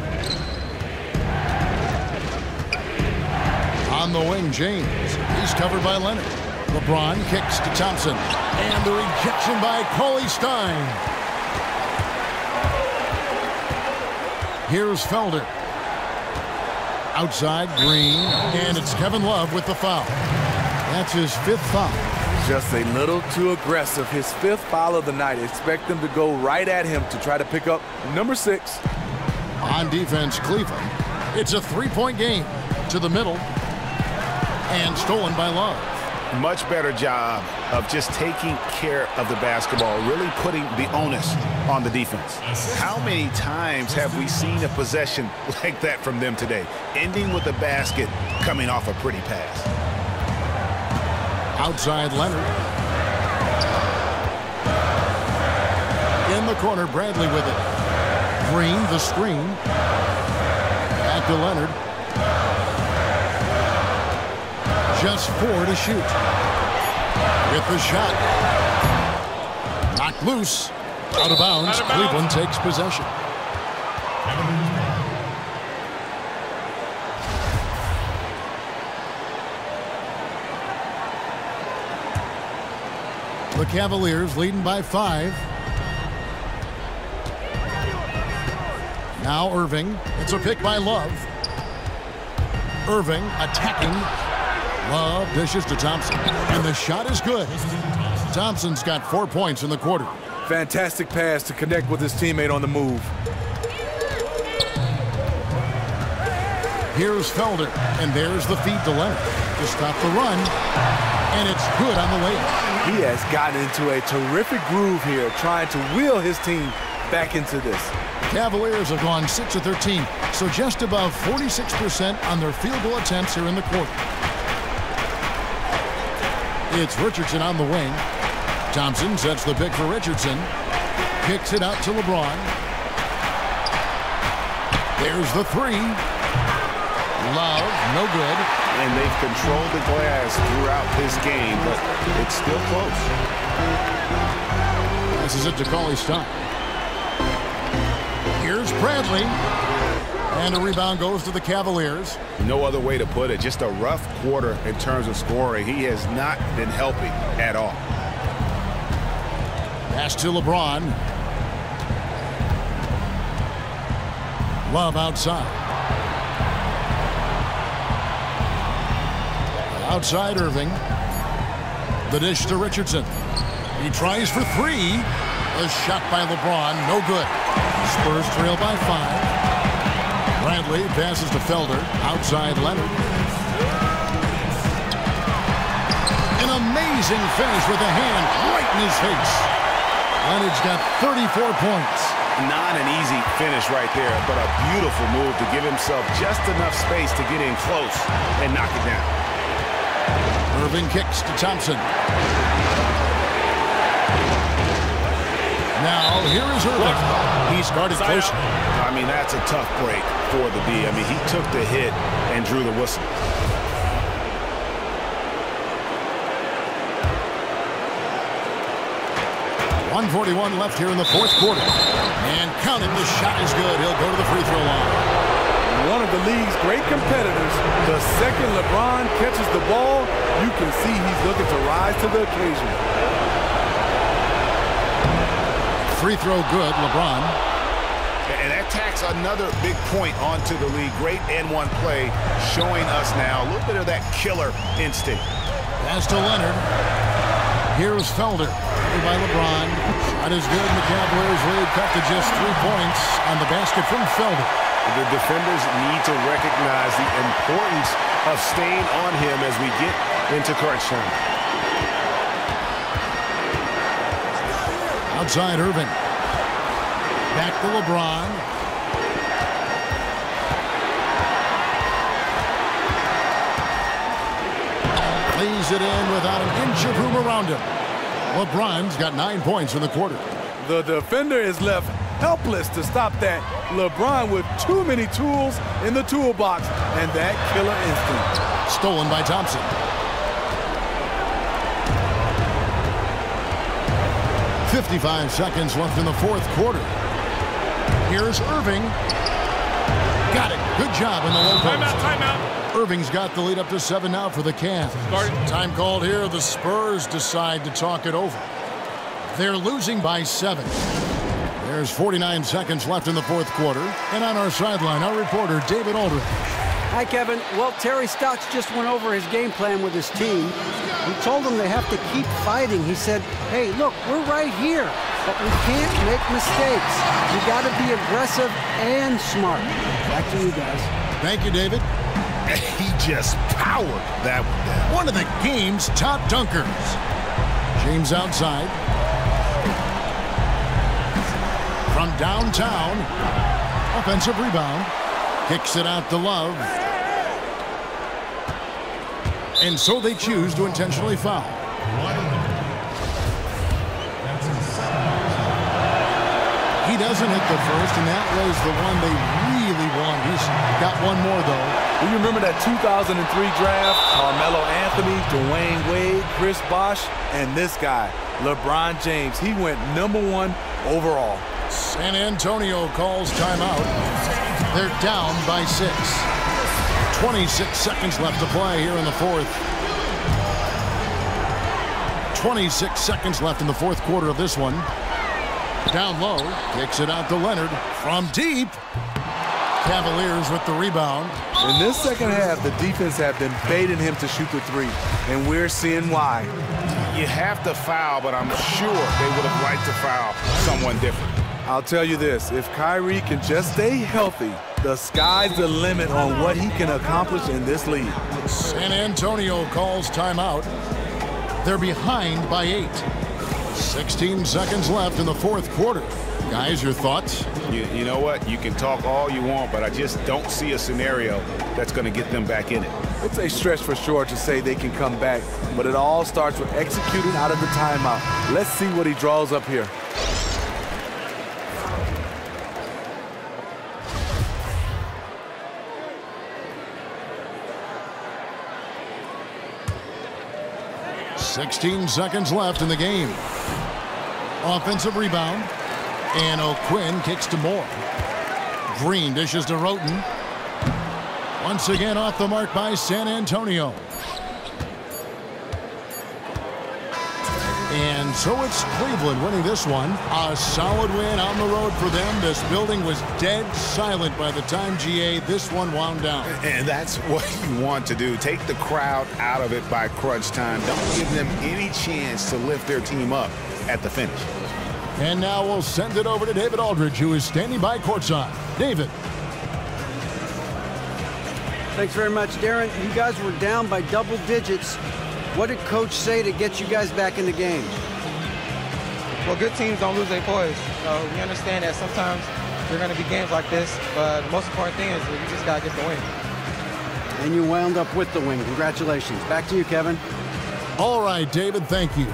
[SPEAKER 6] On the wing, James. He's covered by Leonard. LeBron kicks to Thompson. And the rejection by Cauley Stein. Here's Felder. Outside, Green. And it's Kevin Love with the foul. That's his 5th foul.
[SPEAKER 9] Just a little too aggressive. His 5th foul of the night. Expect them to go right at him to try to pick up number 6.
[SPEAKER 6] On defense, Cleveland. It's a 3-point game. To the middle. And stolen by Love.
[SPEAKER 11] much better job of just taking care of the basketball, really putting the onus on the defense. How many times have we seen a possession like that from them today, ending with the basket coming off a pretty pass?
[SPEAKER 6] Outside Leonard. In the corner, Bradley with it. Green, the screen. Back to Leonard. Just 4 to shoot. With the shot. Knocked loose. Out of bounds. Cleveland takes possession. The Cavaliers leading by 5. Now Irving. It's a pick by Love. Irving attacking. Love dishes to Thompson. And the shot is good. Thompson's got 4 points in the quarter.
[SPEAKER 9] Fantastic pass to connect with his teammate on the move.
[SPEAKER 6] Here's Felder. And there's the feed to Leonard to stop the run. And it's good on the layup.
[SPEAKER 9] He has gotten into a terrific groove here, trying to wheel his team back into this.
[SPEAKER 6] Cavaliers have gone 6 of 13, so just above 46% on their field goal attempts here in the quarter. It's Richardson on the wing. Thompson sets the pick for Richardson. Kicks it out to LeBron. There's the 3. Love, no good.
[SPEAKER 11] And they've controlled the glass throughout this game, but it's still close.
[SPEAKER 6] This is it to Cauley-Stein. Here's Bradley. And a rebound goes to the Cavaliers.
[SPEAKER 11] No other way to put it. Just a rough quarter in terms of scoring. He has not been helping at all.
[SPEAKER 6] Pass to LeBron. Love outside. Outside Irving. The dish to Richardson. He tries for 3. A shot by LeBron. No good. Spurs trail by 5. Bradley passes to Felder. Outside Leonard. An amazing finish with a hand right in his face. Leonard's got 34 points.
[SPEAKER 11] Not an easy finish right there, but a beautiful move to give himself just enough space to get in close and knock it down.
[SPEAKER 6] Irving kicks to Thompson. Now, here is Irving. He's guarded close.
[SPEAKER 11] I mean, that's a tough break for the D. I mean, he took the hit and drew the whistle.
[SPEAKER 6] .141 left here in the fourth quarter. And count it, the shot is good. He'll go to the free throw line.
[SPEAKER 9] One of the league's great competitors. The second LeBron catches the ball, you can see he's looking to rise to the occasion.
[SPEAKER 6] Free throw good, LeBron.
[SPEAKER 11] And that tacks another big point onto the league. Great N1 play, showing us now a little bit of that killer instinct.
[SPEAKER 6] Pass to Leonard. Here's Felder. By LeBron. Shot is good. The Cavaliers lead cut to just 3 points on the basket from Felder.
[SPEAKER 11] The defenders need to recognize the importance of staying on him as we get into crunch time.
[SPEAKER 6] Outside Irving. Back to LeBron. Lays it in without an inch of room around him. LeBron's got 9 points in the quarter.
[SPEAKER 9] The defender is left helpless to stop that. LeBron with too many tools in the toolbox and that killer instinct.
[SPEAKER 6] Stolen by Thompson. .55 seconds left in the fourth quarter. Here's Irving. Got it. Good job in the low post.
[SPEAKER 10] Timeout.
[SPEAKER 6] Irving's got the lead up to 7 now for the Cavs. Time called here. The Spurs decide to talk it over. They're losing by 7. There's 49 seconds left in the fourth quarter. And on our sideline, our reporter, David Aldridge.
[SPEAKER 8] Hi, Kevin. Well, Terry Stotts just went over his game plan with his team. He told them they have to keep fighting. He said, hey, look, we're right here, but we can't make mistakes. You got to be aggressive and smart. Back to you guys.
[SPEAKER 6] Thank you, David.
[SPEAKER 7] He just powered that one down.
[SPEAKER 6] One of the game's top dunkers. James outside. From downtown. Offensive rebound. Kicks it out to Love. And so they choose to intentionally foul. He doesn't hit the first, and that was the one they really want. He's got one more, though.
[SPEAKER 9] You remember that 2003 draft? Carmelo Anthony, Dwayne Wade, Chris Bosh, and this guy, LeBron James. He went #1 overall.
[SPEAKER 6] San Antonio calls timeout. They're down by 6. 26 seconds left to play here in the fourth. 26 seconds left in the fourth quarter of this one. Down low, kicks it out to Leonard from deep. Cavaliers with the rebound.
[SPEAKER 9] In this second half, the defense have been baiting him to shoot the three, and we're seeing why.
[SPEAKER 11] You have to foul, but I'm sure they would have liked to foul someone different.
[SPEAKER 9] I'll tell you this, if Kyrie can just stay healthy, the sky's the limit on what he can accomplish in this league.
[SPEAKER 6] San Antonio calls timeout. They're behind by 8. 16 seconds left in the fourth quarter. Guys, your thoughts?
[SPEAKER 11] You know what? You can talk all you want, but I just don't see a scenario that's going to get them back in it.
[SPEAKER 9] It's a stretch for sure to say they can come back, but it all starts with executing out of the timeout. Let's see what he draws up here.
[SPEAKER 6] $16 seconds left in the game. Offensive rebound. And O'Quinn kicks to Moore. Green dishes to Roten. Once again off the mark by San Antonio. And so it's Cleveland winning this one. A solid win on the road for them. This building was dead silent by the time, GA, this one wound down.
[SPEAKER 11] And that's what you want to do. Take the crowd out of it by crunch time. Don't give them any chance to lift their team up at the finish.
[SPEAKER 6] And now we'll send it over to David Aldridge, who is standing by courtside. David.
[SPEAKER 8] Thanks very much, Darren. You guys were down by double digits. What did Coach say to get you guys back in the game?
[SPEAKER 14] Well, good teams don't lose their poise. So we understand that sometimes there are going to be games like this, but the most important thing is that you just got to get the win.
[SPEAKER 8] And you wound up with the win. Congratulations. Back to you, Kevin.
[SPEAKER 6] All right, David, thank you.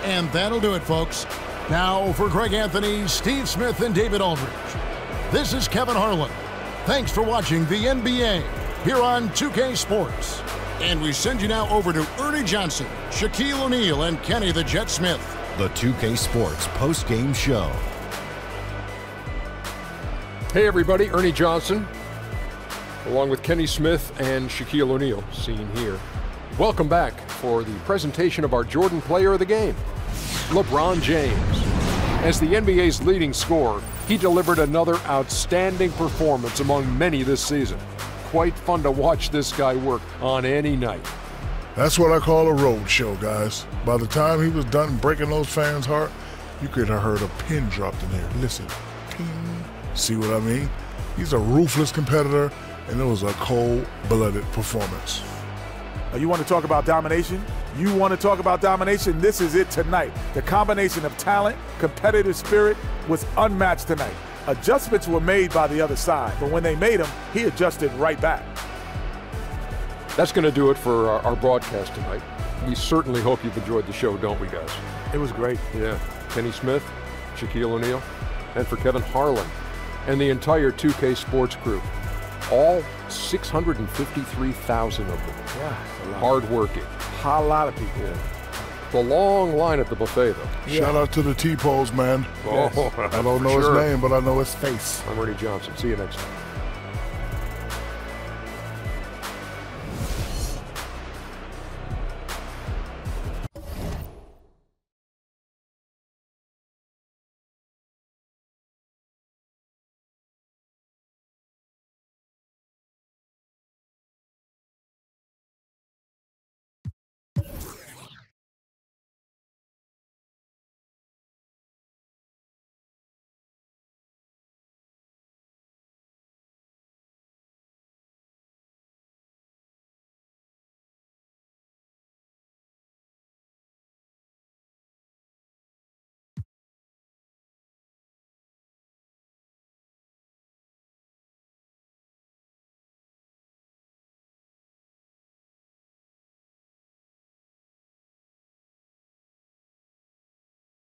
[SPEAKER 6] And that'll do it, folks. Now for Greg Anthony, Steve Smith, and David Aldridge. This is Kevin Harlan. Thanks for watching the NBA here on 2K Sports. And we send you now over to Ernie Johnson, Shaquille O'Neal, and Kenny the Jet Smith.
[SPEAKER 2] The 2K Sports post-game show.
[SPEAKER 3] Hey everybody, Ernie Johnson, along with Kenny Smith and Shaquille O'Neal, seen here. Welcome back for the presentation of our Jordan Player of the Game, LeBron James. As the NBA's leading scorer, he delivered another outstanding performance among many this season. Quite fun to watch this guy work on any night.
[SPEAKER 5] That's what I call a road show, guys. By the time he was done breaking those fans' heart, you could have heard a pin dropped in there. Listen, ping. See what I mean? He's a ruthless competitor, and it was a cold-blooded performance.
[SPEAKER 4] You want to talk about domination? You want to talk about domination? This is it tonight. The combination of talent, competitive spirit was unmatched tonight. Adjustments were made by the other side, but when they made them, he adjusted right back.
[SPEAKER 3] That's going to do it for our broadcast tonight. We certainly hope you've enjoyed the show, don't we, guys?
[SPEAKER 4] It was great.
[SPEAKER 3] Yeah. Kenny Smith, Shaquille O'Neal, and for Kevin Harlan and the entire 2K Sports crew. All 653,000 of them.
[SPEAKER 4] Yeah.
[SPEAKER 3] Hard-working.
[SPEAKER 4] A lot of people.
[SPEAKER 3] Yeah. The long line at the buffet, though.
[SPEAKER 5] Yeah. Shout out to the T-Pose, man.
[SPEAKER 3] Oh,
[SPEAKER 5] I don't know his name, but I know his face.
[SPEAKER 3] I'm Ernie Johnson. See you next time.